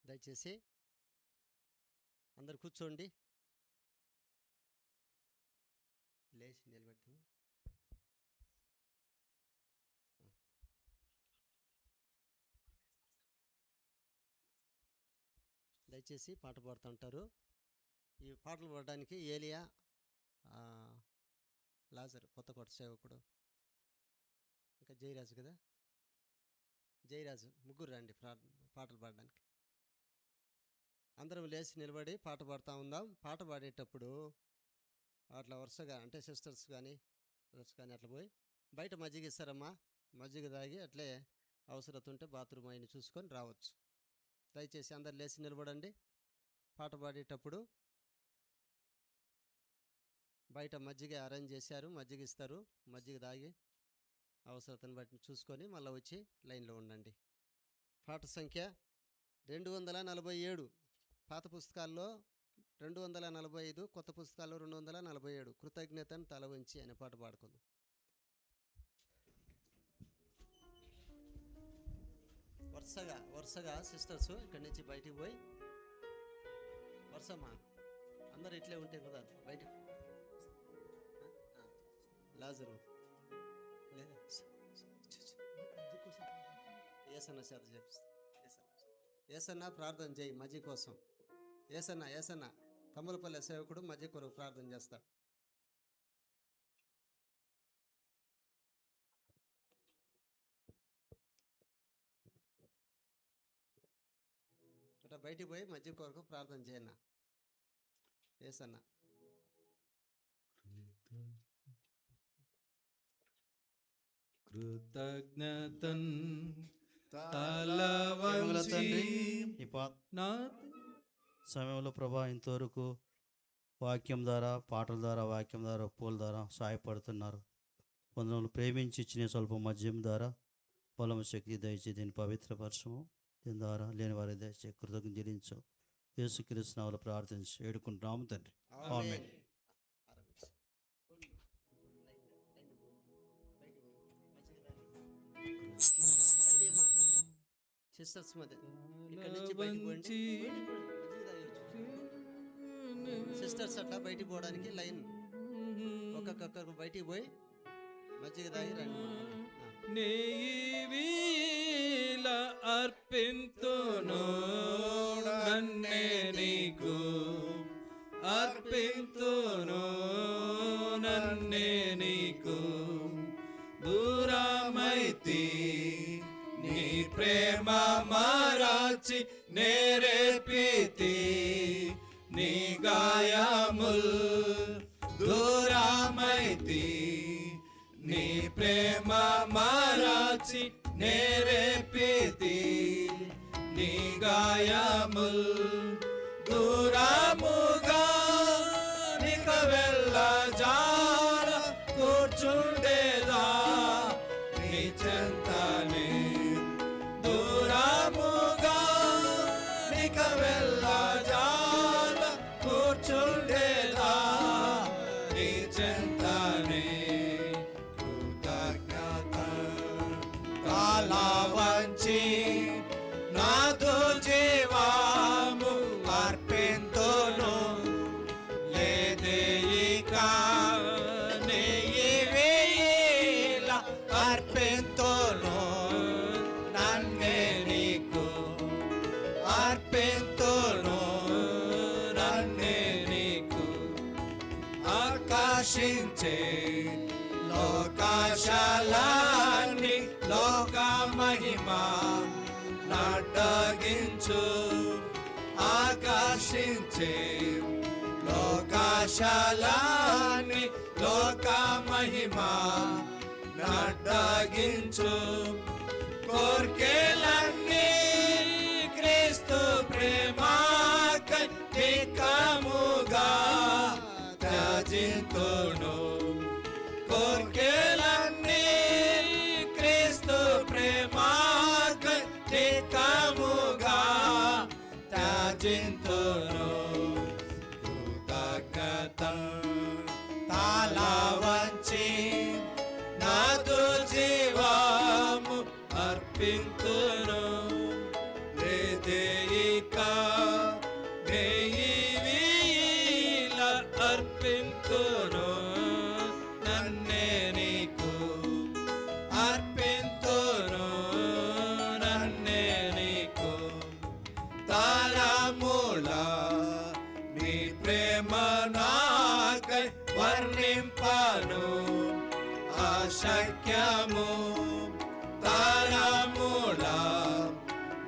దయచేసి అందరు కూర్చోండి. లేచి నిలబెట్టు. దయచేసి పాట పాడుతూ ఉంటారు. ఈ పాటలు పాడడానికి ఏలియా, లాజర్, కొత్త కోట సేవకుడు, ఇంకా జయరాజు కదా, జయరాజు ముగ్గురు రండి పాటలు పాడడానికి. అందరం లేచి నిలబడి పాట పాడుతూ ఉందాం. పాట పాడేటప్పుడు అట్లా వరుసగా అంటే సిస్టర్స్ కానీ బ్రదర్స్ కానీ అట్లా పోయి బయట మజ్జిగ ఇస్తారమ్మా, మజ్జిగ తాగి అట్లే అవసరత ఉంటే బాత్రూమ్ అయిన చూసుకొని రావచ్చు. దయచేసి అందరు లేచి నిలబడండి. పాట పాడేటప్పుడు బయట మజ్జిగ అరేంజ్ చేశారు, మజ్జిగ ఇస్తారు. మజ్జిగ తాగి అవసరతను బట్టి చూసుకొని మళ్ళీ వచ్చి లైన్లో ఉండండి. పాట సంఖ్య 247. పాత పుస్తకాల్లో 245, కొత్త పుస్తకాల్లో 247. కృతజ్ఞతను తల వంచి అనే పాట పాడుకుందాం. వరుసగా సిస్టర్స్ ఇక్కడి నుంచి బయటికి పోయి వరుసమ్మా అందరు ఇట్లే ఉంటే కదా బయటకు. లాజరు లేదా ఏసన్న చేత చేపిస్తా. ఏసన్న ప్రార్థన చేయి మజ్జి కోసం. ఏసన్న తమ్ములపల్లె సేవకుడు మజ్జి కొరకు ప్రార్థన చేస్తాడు. ఇట్లా బయటికి పోయి మజ్జి కొరకు ప్రార్థన చేయన్న. ఏసన్న కృతజ్ఞతన్ సమయంలో ప్రభా ఇంతవరకు వాక్యం ద్వారా, పాటల ద్వారా, వాక్యం ద్వారా, పూల ద్వారా సహాయపడుతున్నారు. కొందరు ప్రేమించి ఇచ్చిన స్వల్ప మద్యం ద్వారా బలం శక్తి దయచి దీన్ని పవిత్రపరచము. దీని ద్వారా లేని వారి దయచే కృతజ్ఞత చెల్లించు. యేసుక్రీస్తు నామములో ప్రార్థించి వేడుకుంటున్నాము తండ్రి, ఆమేన్. సిస్టర్స్ మధ్య ఇక్కడ నుంచి బయటికి పోండి. సిస్టర్స్ అట్లా బయటికి పోవడానికి లైన్ ఒక్కొక్కరు బయటికి పోయి మజ్జిగ తాగి రండి. నీవిలా అర్పింతును నన్నే నీకు, అర్పింతును నన్నే నీకు. దూరమైతి నీ ప్రేమ మరచి నేరేపితి నీ గాయముల్. దూరమైతి నీ ప్రేమ మరచి నేరేపితి నీ గాయముల్. దూరముగా నిక వెళ్ళ జాల కూర్చుండేదా నీ చెంతనే. దూరముగా నిక వెళ్ళ జాల కూర్చుండేదా నీ చెంతనే. కృతజ్ఞత తల వంచి నాదు జీవము అర్పింతును. లేదేయిక నీవేళ అర్పింతును నన్నే నీకు, అర్పింతును నన్నే నీకు. ఆకాశించే లోకాశాలాన్ని లోక మహిమ నాటగించు. ఆకాశించే లోకాశాలాన్ని లోక మహిమ నాటగించు. కోర్కెలన్నీ క్రీస్తు ప్రేమకై ఏకముగా త్యజింతును. కోర్కెలన్నీ క్రీస్తు ప్రేమకై ఏకముగా త్యజింతును. కృతజ్ఞత తల వంచి నాదు జీవము అర్పింతును. లేదేయిక నేయివీల అర్పింతును నన్నే నీకు అర్పింతును నన్నే నీకు తరముల నీ ప్రేమ నాకై వర్ణింపను అశక్యము తరముల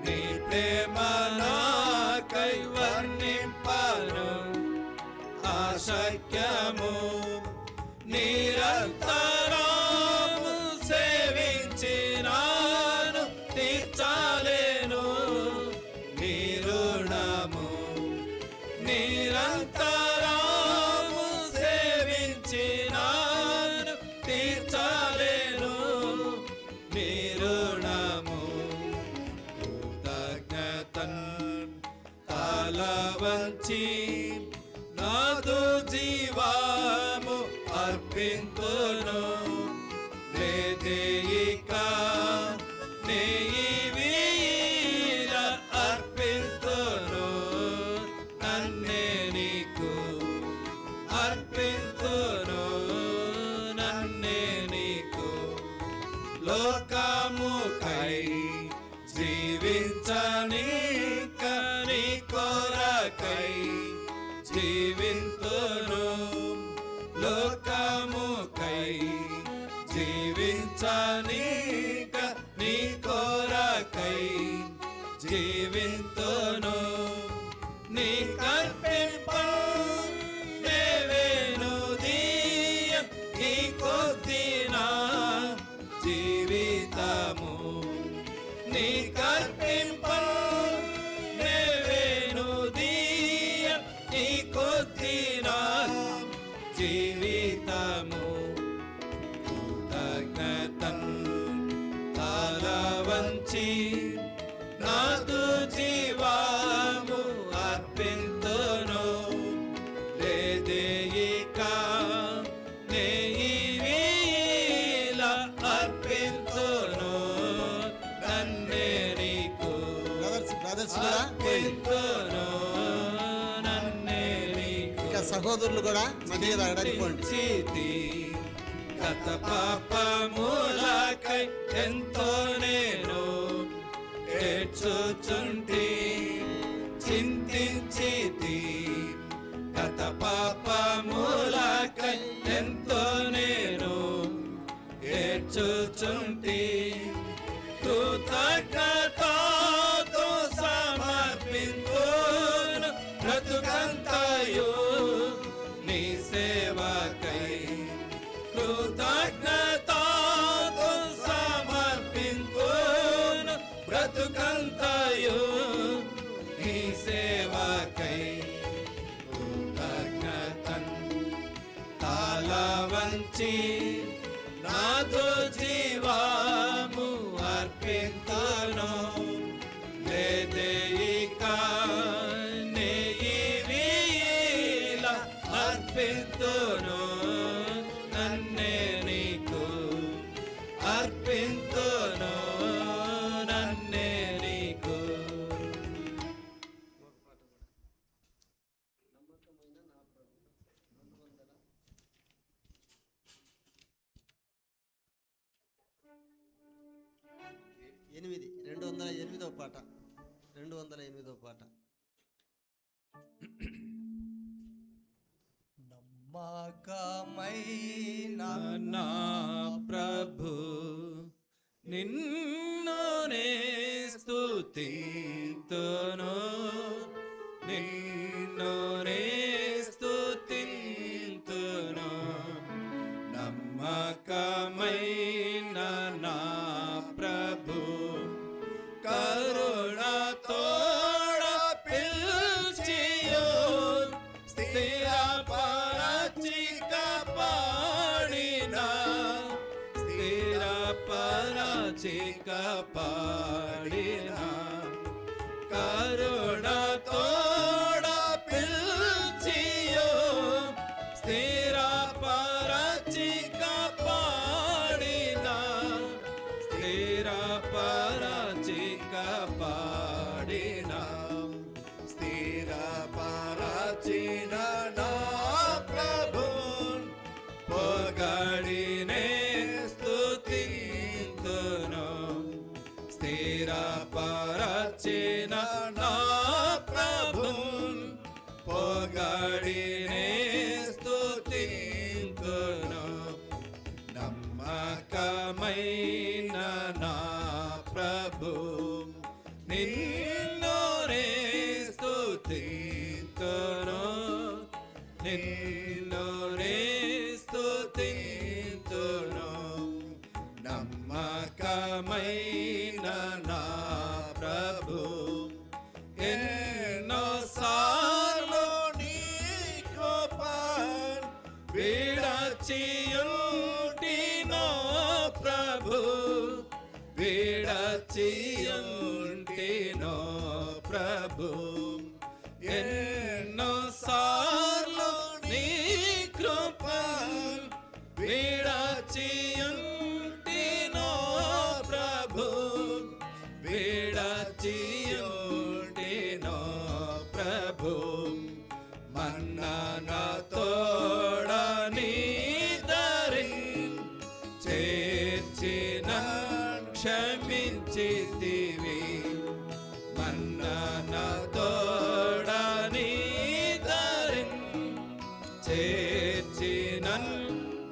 నీ ప్రేమ నాకై వర్ణింపను అశక్యము నిరంతరము సేవించినాను తీర్చలేను నీ రుణము నిరంతరము సేవించినాను తీర్చలేను నీ రుణము కృతజ్ఞతన్ తల వంచి నాదు జీవము అర్పింతును లేదేయిక నేయివీల అర్పింతును నన్నే నీకు అర్పింతును నన్నే నీకు లోకముకై జీవించనీక నీ కొరకై జీవింతును లోకముకై జీవించనీక నీ కొరకై జీవింతును నీ కర్పింప దేవేను దీయం నీ కొద్దిన జీవితము నీ కర్పింప దేవేను దీయం నీ కొద్దిన జీవితము కృతజ్ఞతన్ తల వంచి నాదు జీవము అర్పింతును లేదేయిక నేయివీల అర్పింతును నన్నే నీకు బ్రదర్స్ కూడా అర్పింతును నన్నే నీకు ఇంకా సహోదరులు కూడా మధ్య తాగడానికి పోండి. చింతించితి గత పాపములకై ఎంతో నేను ఏడ్చుచుంటి చింతించితి గత పాపములకై ఎంతో నేను ఏడ్చుచుంటి కృతజ్ఞతతో సమర్పింతును బ్రతుకంతయు నీ సేవకై కృతజ్ఞతతో సమర్పింతును బ్రతుకంతయు నీ సేవకై కృతజ్ఞతన్ తల వంచి నాదు జీవము అర్పింతును లేదేయిక నేయివీల అర్పింతును నన్నే నీకు అర్పింతును నన్నే నీకు ఎనిమిది 208వ పాట 208వ పాట. నమ్మకమైన నా ప్రభు నిన్ను నే స్తుతింతును నిన్ను నే స్తుతింతును నమ్మకమైన నా ప్రభు కరుణతోడ పిల్చియో స్థిరపరచిక పాడిన స్థిరపరచిక పాడిన కరుణతోడ పిల్చియో స్థిరపరచిక పాడిన స్థిరపరచిక పాడిన నిన్ను నే స్తుతింతును నమ్మకమైన నా ప్రభు ఎన్నోసార్లు నీ కృప విడచియుంటినో ప్రభు విడచియుంటినో ప్రభు ఎన్నోసార్లు నీ కృప విడచియుంటినో ప్రభు విడచియుంటినో ప్రభు మన్నన తోడని దరి చేర్చిన క్షమించితివి మన్నన తోడని దరి చేర్చిన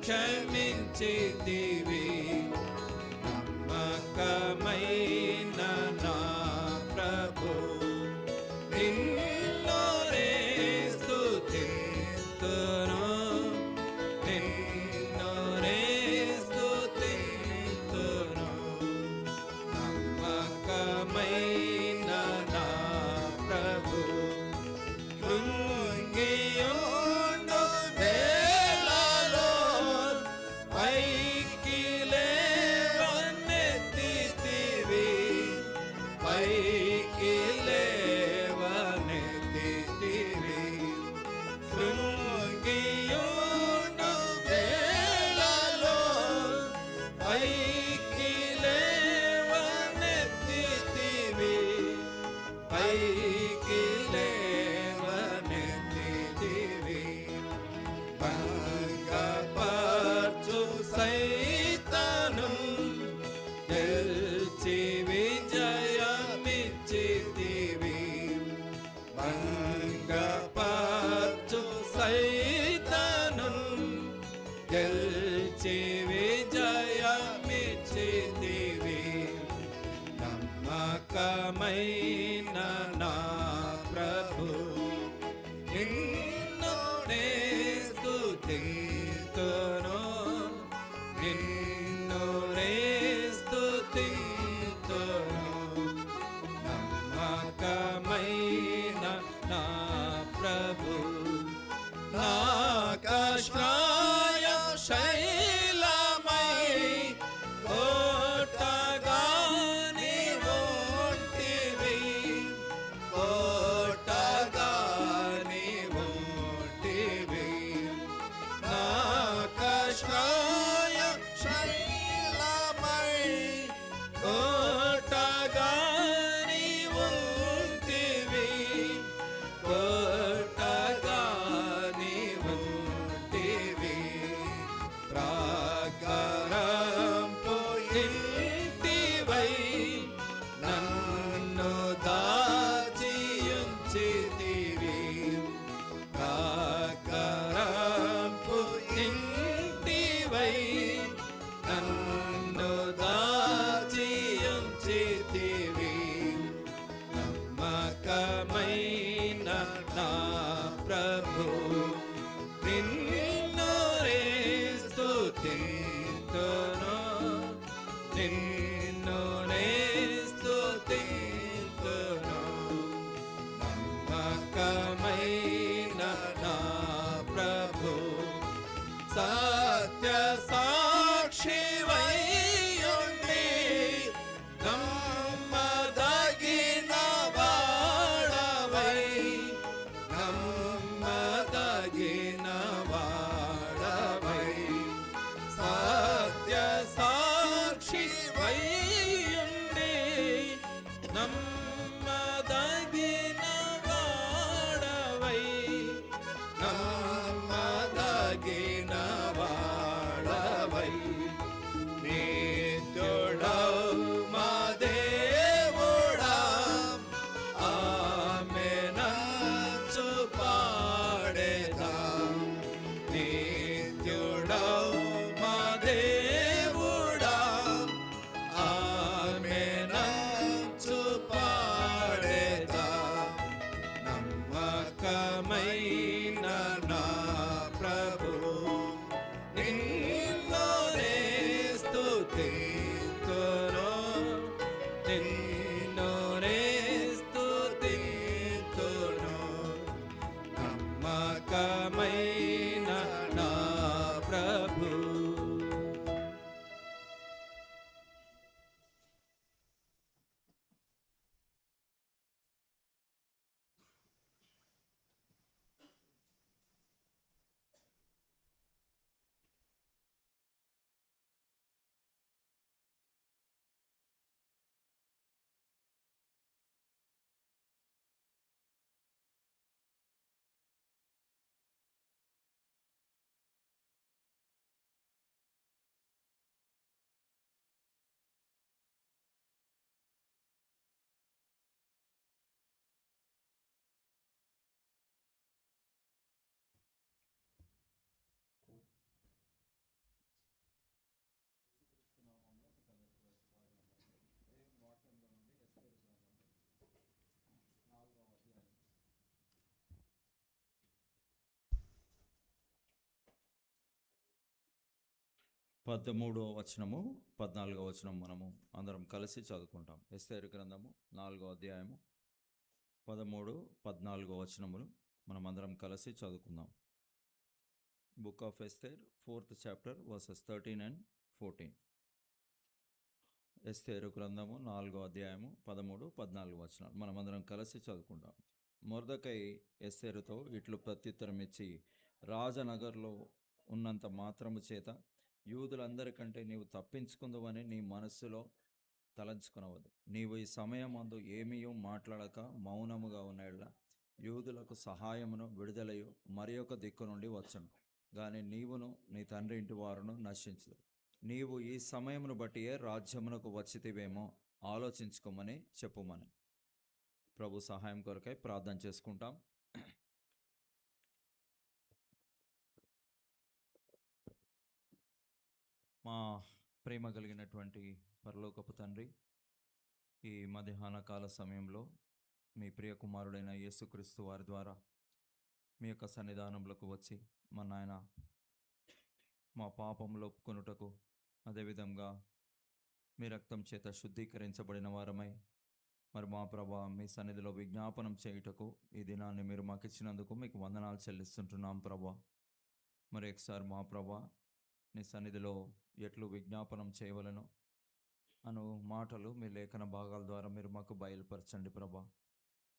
క్షమించితివి నమ్మకమైన నా ప్రభు నిన్ను నే స్తుతింతును నిన్ను నే స్తుతింతును నమ్మకమైన నా ప్రభు కృంగియుండు వేళలో పైకి లేవనెత్తితివి పైకి లేవనెత్తితివి కృంగియుండు వేళలో పైకి లేవనెత్తితివి పైకి లేవనెత్తితివి భంగపరచు సైతాను గెలిచి విజయమిచ్చితివి భంగపరచు సైతాను గెలిచి విజయమిచ్చితివి నమ్మకమైన నా ప్రభు నిన్ను నే స్తుతింతును నిన్ను నే స్తుతింతును నమ్మకమైన నా 13వ వచనము 14వ వచనం మనము అందరం కలిసి చదువుకుంటాం. ఎస్తేరు గ్రంథము 4వ అధ్యాయము 13, 14 వచనములు మనం అందరం కలిసి చదువుకుందాం. Book of Esther 4th chapter versus 13 and 14. ఎస్తేరు గ్రంథము 4వ అధ్యాయము 13, 14 వచనాలు మనం అందరం కలిసి చదువుకుంటాం. మొర్దెకై ఎస్తేరుతో ఇట్లు ప్రత్యుత్తరం ఇచ్చి, రాజనగర్లో ఉన్నంత మాత్రము చేత యూదులందరికంటే నీవు తప్పించుకుందువని నీ మనస్సులో తలంచుకునవద్దు. నీవు ఈ సమయమందు ఏమీయూ మాట్లాడక మౌనముగా ఉన్నట్ల యూదులకు సహాయమును విడుదలయు మరి ఒక దిక్కు నుండి వచ్చును, గాని నీవును నీ తండ్రి ఇంటి వారును నశించదు. నీవు ఈ సమయమును బట్టియే రాజ్యమునకు వచ్చితివేమో ఆలోచించుకోమని చెప్పుమని. ప్రభు సహాయం కొరకై ప్రార్థన చేసుకుంటాం. మా ప్రేమ కలిగినటువంటి పరలోకపు తండ్రి, ఈ మధ్యాహ్న కాల సమయంలో మీ ప్రియ కుమారుడైన యేసుక్రీస్తు వారి ద్వారా మీ యొక్క సన్నిధానంలోకి వచ్చి మా నాయన మా పాపములు ఒప్పుకొనుటకు, అదేవిధంగా మీ రక్తం చేత శుద్ధీకరించబడిన వారమై మరి మా ప్రభా మీ సన్నిధిలో విజ్ఞాపనం చేయుటకు ఈ దినాన్ని మీరు మాకు ఇచ్చినందుకు మీకు వందనాలు చెల్లిస్తుంటున్నాం ప్రభా. మరి ఒకసారి మా ప్రభా నీ సన్నిధిలో ఎట్లు విజ్ఞాపనం చేయవలెనో అను మాటలు మీ లేఖన భాగాల ద్వారా మీరు మాకు బయలుపరచండి ప్రభా.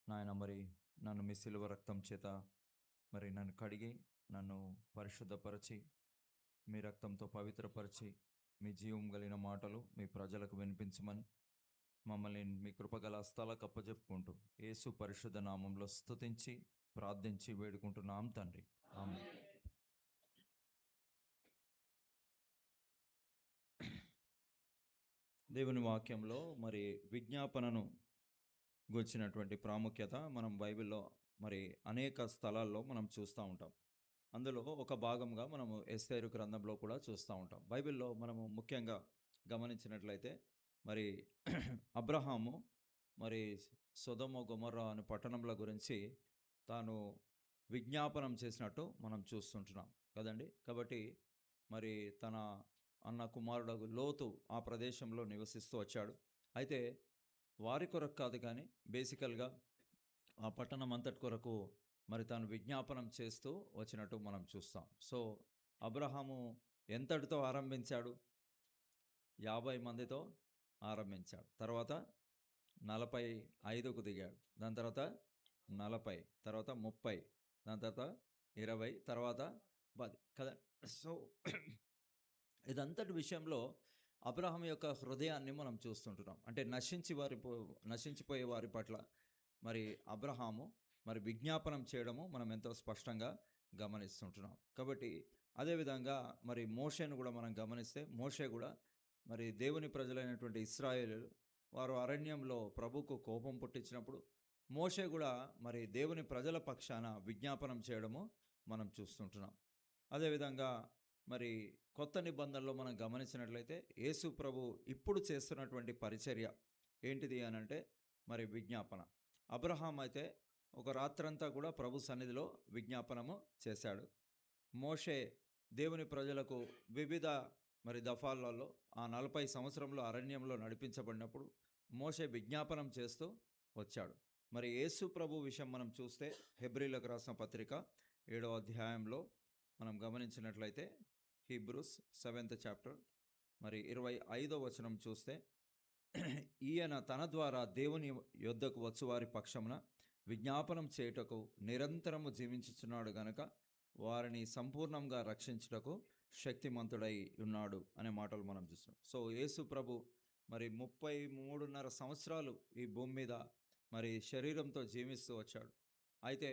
నాయన మరి నన్ను మీ సిలువ రక్తం చేత మరి నన్ను కడిగి నన్ను పరిశుద్ధపరిచి మీ రక్తంతో పవిత్రపరిచి మీ జీవం కలిగిన మాటలు మీ ప్రజలకు వినిపించమని మమ్మల్ని మీ కృపగల హస్తాలకు అప్పజెప్పుకుంటూ యేసు పరిశుద్ధ నామంలో స్తుతించి ప్రార్థించి వేడుకుంటున్నాం తండ్రి, ఆమేన్. దేవుని వాక్యంలో మరి విజ్ఞాపనను గురించినటువంటి ప్రాముఖ్యత మనం బైబిల్లో మరి అనేక స్థలాల్లో మనం చూస్తూ ఉంటాం. అందులో ఒక భాగంగా మనము ఎస్తేరు గ్రంథంలో కూడా చూస్తూ ఉంటాం. బైబిల్లో మనము ముఖ్యంగా గమనించినట్లయితే మరి అబ్రహాము మరి సొదొమ గొమొర్రా అనే పట్టణంల గురించి తాను విజ్ఞాపనం చేసినట్టు మనం చూస్తుంటున్నాం కదండి. కాబట్టి మరి తన అన్న కుమారుడు లోతు ఆ ప్రదేశంలో నివసిస్తూ వచ్చాడు. అయితే వారి కొరకు కాదు కానీ బేసికల్గా ఆ పట్టణం అంతటి కొరకు మరి తాను విజ్ఞాపనం చేస్తూ వచ్చినట్టు మనం చూస్తాం. సో అబ్రహాము ఎంతటితో ఆరంభించాడు? 50 మందితో ఆరంభించాడు. తర్వాత 45కు దిగాడు. దాని తర్వాత 40, తర్వాత 30, దాని తర్వాత 20, తర్వాత 10 కదా. సో ఇదంతటి విషయంలో అబ్రహాం యొక్క హృదయాన్ని మనం చూస్తుంటున్నాం. అంటే నశించిపోయే వారి పట్ల మరి అబ్రహాము మరి విజ్ఞాపనం చేయడము మనం ఎంతో స్పష్టంగా గమనిస్తుంటున్నాం. కాబట్టి అదేవిధంగా మరి మోషేను కూడా మనం గమనిస్తే మోషే కూడా మరి దేవుని ప్రజలైనటువంటి ఇశ్రాయేలు వారు అరణ్యంలో ప్రభుకు కోపం పుట్టించినప్పుడు మోషే కూడా మరి దేవుని ప్రజల పక్షాన విజ్ఞాపనం చేయడము మనం చూస్తుంటున్నాం. అదేవిధంగా మరి కొత్త నిబంధనలో మనం గమనించినట్లయితే యేసు ప్రభు ఇప్పుడు చేస్తున్నటువంటి పరిచర్య ఏంటిది అని అంటే మరి విజ్ఞాపన. అబ్రహాం అయితే ఒక రాత్రంతా కూడా ప్రభు సన్నిధిలో విజ్ఞాపనము చేశాడు. మోషే దేవుని ప్రజలకు వివిధ మరి దఫాలలో ఆ 40 సంవత్సరంలో అరణ్యంలో నడిపించబడినప్పుడు మోషే విజ్ఞాపనం చేస్తూ వచ్చాడు. మరి యేసు ప్రభు విషయం మనం చూస్తే హెబ్రీలకు రాసిన పత్రిక 7వ అధ్యాయంలో మనం గమనించినట్లయితే హీబ్రూస్ 7th చాప్టర్ మరి 25వ వచనం చూస్తే, ఈయన తన ద్వారా దేవుని యొద్దకు వచ్చువారి పక్షమున విజ్ఞాపనం చేయుటకు నిరంతరము జీవించుచున్నాడు గనక వారిని సంపూర్ణంగా రక్షించుటకు శక్తిమంతుడై ఉన్నాడు అనే మాటలు మనం చూస్తున్నాం. సో యేసు ప్రభు మరి 33.5 సంవత్సరాలు ఈ భూమి మీద మరి శరీరంతో జీవిస్తూ వచ్చాడు. అయితే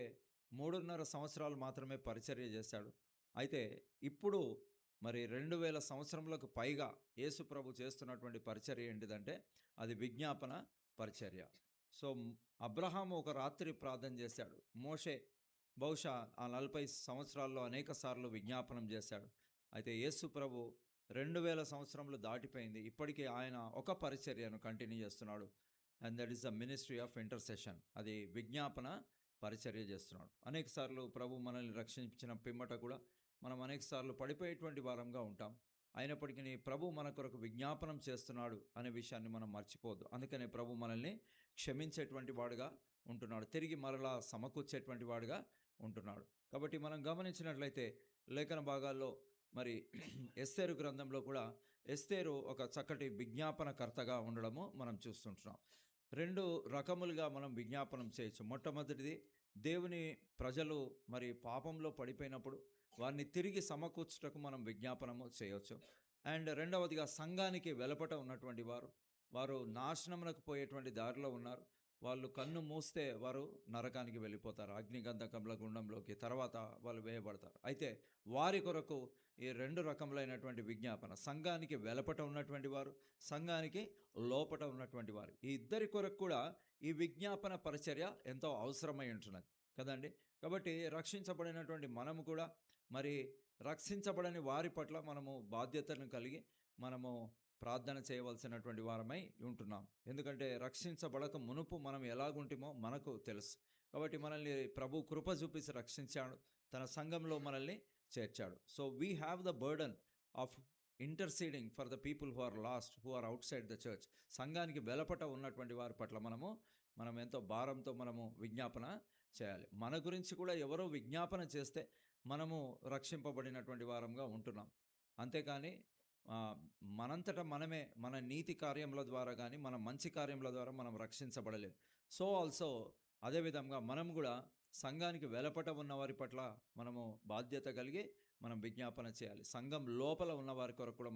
3.5 సంవత్సరాలు మాత్రమే పరిచర్య చేశాడు. అయితే ఇప్పుడు మరి 2000 సంవత్సరములకు పైగా యేసు ప్రభు చేస్తున్నటువంటి పరిచర్య ఏంటిదంటే అది విజ్ఞాపన పరిచర్య. సో అబ్రహాము ఒక రాత్రి ప్రార్థన చేశాడు. మోషే బహుశా ఆ 40 సంవత్సరాల్లో అనేక సార్లు విజ్ఞాపనం చేశాడు. అయితే యేసు ప్రభు 2000 సంవత్సరములు దాటిపోయింది, ఇప్పటికీ ఆయన ఒక పరిచర్యను కంటిన్యూ చేస్తున్నాడు. And that is the ministry of intercession. అది విజ్ఞాపన పరిచర్య చేస్తున్నాడు. అనేక సార్లు ప్రభు మనల్ని రక్షించిన పిమ్మట కూడా మనం అనేక సార్లు పడిపోయేటువంటి వారంగా ఉంటాం. అయినప్పటికీ ప్రభు మన కొరకు విజ్ఞాపనం చేస్తున్నాడు అనే విషయాన్ని మనం మర్చిపోవద్దు. అందుకనే ప్రభు మనల్ని క్షమించేటువంటి వాడుగా ఉంటున్నాడు, తిరిగి మరలా సమకూర్చేటువంటి వాడుగా ఉంటున్నాడు. కాబట్టి మనం గమనించినట్లయితే లేఖన భాగాల్లో మరి ఎస్తేరు గ్రంథంలో కూడా ఎస్తేరు ఒక చక్కటి విజ్ఞాపనకర్తగా ఉండడము మనం చూస్తుంటున్నాం. 2 రకములుగా మనం విజ్ఞాపనం చేయొచ్చు. మొట్టమొదటిది, దేవుని ప్రజలు మరి పాపంలో పడిపోయినప్పుడు వారిని తిరిగి సమకూర్చుటకు మనం విజ్ఞాపనము చేయొచ్చు. అండ్ రెండవదిగా, సంఘానికి వెలుపట ఉన్నటువంటి వారు నాశనమునకు పోయేటువంటి దారిలో ఉన్నారు. వాళ్ళు కన్ను మూస్తే వారు నరకానికి వెళ్ళిపోతారు, అగ్నిగంధకముల గుండంలోకి, తర్వాత వాళ్ళు వేయబడతారు. అయితే వారి కొరకు ఈ 2 రకములైనటువంటి విజ్ఞాపన, సంఘానికి వెలుపట ఉన్నటువంటి వారు, సంఘానికి లోపట ఉన్నటువంటి వారు, ఈ ఇద్దరి కొరకు కూడా ఈ విజ్ఞాపన పరిచర్య ఎంతో అవసరమై ఉంటున్నది కదండి. కాబట్టి రక్షించబడినటువంటి మనము కూడా మరి రక్షించబడని వారి పట్ల మనము బాధ్యతను కలిగి మనము ప్రార్థన చేయవలసినటువంటి వారమై ఉంటున్నాం. ఎందుకంటే రక్షించబడక మునుపు మనం ఎలాగుంటామో మనకు తెలుసు. కాబట్టి మనల్ని ప్రభు కృప చూపించి రక్షించాడు, తన సంఘంలో మనల్ని చేర్చాడు. So we have the burden of interceding for the people who are lost, who are outside the church. సంఘానికి వెలపట ఉన్నటువంటి వారి పట్ల మనం ఎంతో భారంతో మనము విజ్ఞాపన చేయాలి. మన గురించి కూడా ఎవరో విజ్ఞాపన చేస్తే మనము రక్షింపబడినటువంటి వారంగా ఉంటున్నాం. అంతేకాని మనంతట మనమే మన నీతి కార్యముల ద్వారా కానీ మన మంచి కార్యముల ద్వారా మనం రక్షించబడలేదు. సో ఆల్సో అదేవిధంగా మనం కూడా సంఘానికి వెలపట ఉన్న వారి పట్ల మనము బాధ్యత కలిగి మనం విజ్ఞాపన చేయాలి. సంఘం లోపల ఉన్న వారి కొరకు కూడా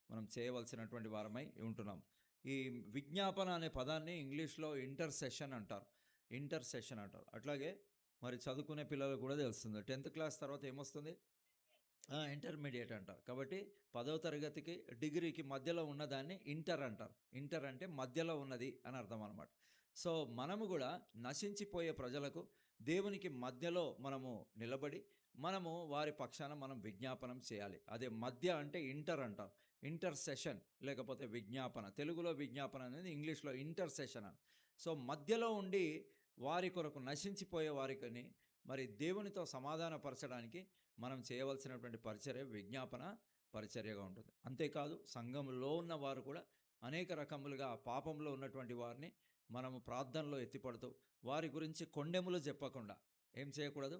మనం చేయవలసినటువంటి వారమై ఉంటున్నాం. ఈ విజ్ఞాపన అనే పదాన్ని ఇంగ్లీష్లో ఇంటర్సెషన్ అంటారు. అట్లాగే మరి చదువుకునే పిల్లలకు కూడా తెలుస్తుంది. 10th క్లాస్ తర్వాత ఏమొస్తుంది? ఇంటర్మీడియట్ అంటారు. కాబట్టి 10వ తరగతికి డిగ్రీకి మధ్యలో ఉన్నదాన్ని ఇంటర్ అంటారు. ఇంటర్ అంటే మధ్యలో ఉన్నది అని అర్థం అనమాట. సో మనము కూడా నశించిపోయే ప్రజలకు దేవునికి మధ్యలో మనము నిలబడి మనము వారి పక్షాన మనం విజ్ఞాపనం చేయాలి. అదే మధ్య అంటే ఇంటర్ అంటారు. ఇంటర్సెషన్ లేకపోతే విజ్ఞాపన, తెలుగులో విజ్ఞాపన అనేది, ఇంగ్లీష్లో ఇంటర్సెషన్ అని. సో మధ్యలో ఉండి వారి కొరకు, నశించిపోయే వారిని మరి దేవునితో సమాధానపరచడానికి మనం చేయవలసినటువంటి పరిచర్య విజ్ఞాపన పరిచర్యగా ఉంటుంది. అంతేకాదు సంఘంలో ఉన్న వారు కూడా అనేక రకములుగా పాపంలో ఉన్నటువంటి వారిని మనము ప్రార్థనలో ఎత్తిపడుతూ వారి గురించి కొండెములు చెప్పకుండా ఏం చేయకూడదు?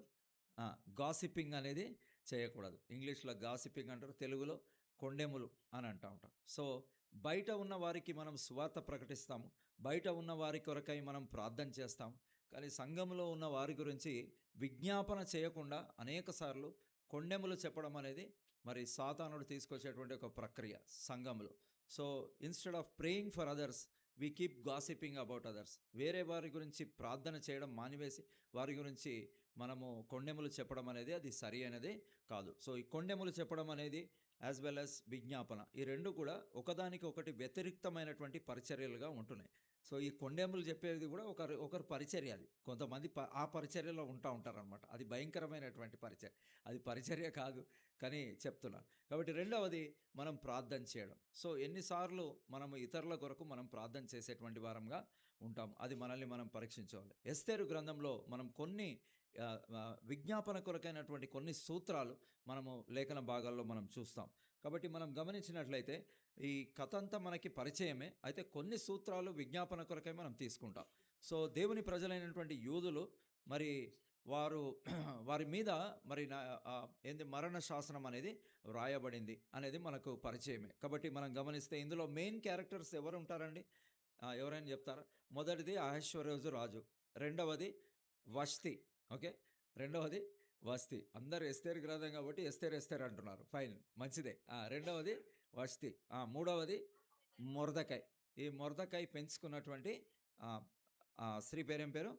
గాసిపింగ్ అనేది చేయకూడదు. ఇంగ్లీష్లో గాసిపింగ్ అంటారు, తెలుగులో కొండెములు అని అంటూ ఉంటాం. సో బయట ఉన్న వారికి మనం సువార్త ప్రకటిస్తాము, బయట ఉన్న వారి కొరకై మనం ప్రార్థన చేస్తాము. కానీ సంఘంలో ఉన్న వారి గురించి విజ్ఞాపన చేయకుండా అనేక సార్లు కొండెములు చెప్పడం అనేది మరి సాతానుడు తీసుకొచ్చేటువంటి ఒక ప్రక్రియ సంఘంలో. So instead of praying for others we keep gossiping about others. వేరే వారి గురించి ప్రార్థన చేయడం మానివేసి వారి గురించి మనము కొండెములు చెప్పడం అనేది అది సరి అనేది కాదు. సో ఈ కొండెములు చెప్పడం అనేది యాజ్ వెల్ యాజ్ విజ్ఞాపన, ఈ రెండు కూడా ఒకదానికి ఒకటి వ్యతిరిక్తమైనటువంటి పరిచర్యలుగా ఉంటున్నాయి. సో ఈ కొండెములు చెప్పేది కూడా ఒకరు పరిచర్య. అది కొంతమంది ఆ పరిచర్యలో ఉంటారనమాట. అది భయంకరమైనటువంటి పరిచర్య, అది పరిచర్య కాదు కానీ చెప్తున్నాను. కాబట్టి రెండవది మనం ప్రార్థన చేయడం. సో ఎన్నిసార్లు మనము ఇతరుల కొరకు మనం ప్రార్థన చేసేటువంటి వారంగా ఉంటాం, అది మనల్ని మనం పరీక్షించుకోవాలి. ఎస్తేరు గ్రంథంలో మనం కొన్ని విజ్ఞాపన కొరకైనటువంటి కొన్ని సూత్రాలు మనము లేఖన భాగాల్లో మనం చూస్తాం. కాబట్టి మనం గమనించినట్లయితే ఈ కథ అంతా మనకి పరిచయమే, అయితే కొన్ని సూత్రాలు విజ్ఞాపన కొరకై మనం తీసుకుంటాం. సో దేవుని ప్రజలైనటువంటి యూదులు మరి వారి మీద మరి మరణ శాసనం అనేది వ్రాయబడింది అనేది మనకు పరిచయమే. కాబట్టి మనం గమనిస్తే ఇందులో మెయిన్ క్యారెక్టర్స్ ఎవరు ఉంటారండి? ఎవరైనా చెప్తారా? మొదటిది అహశ్వరోజు రాజు, రెండవది వష్తి. ఓకే, రెండవది వష్తి. అందరూ ఎస్తేరు గ్రంథం కాబట్టి ఎస్తేరు అంటున్నారు, ఫైన్, మంచిదే. రెండవది వష్తి. మూడవది మొర్దెకై. ఈ మొర్దెకై పెంచుకున్నటువంటి స్త్రీ పేరేం పేరు?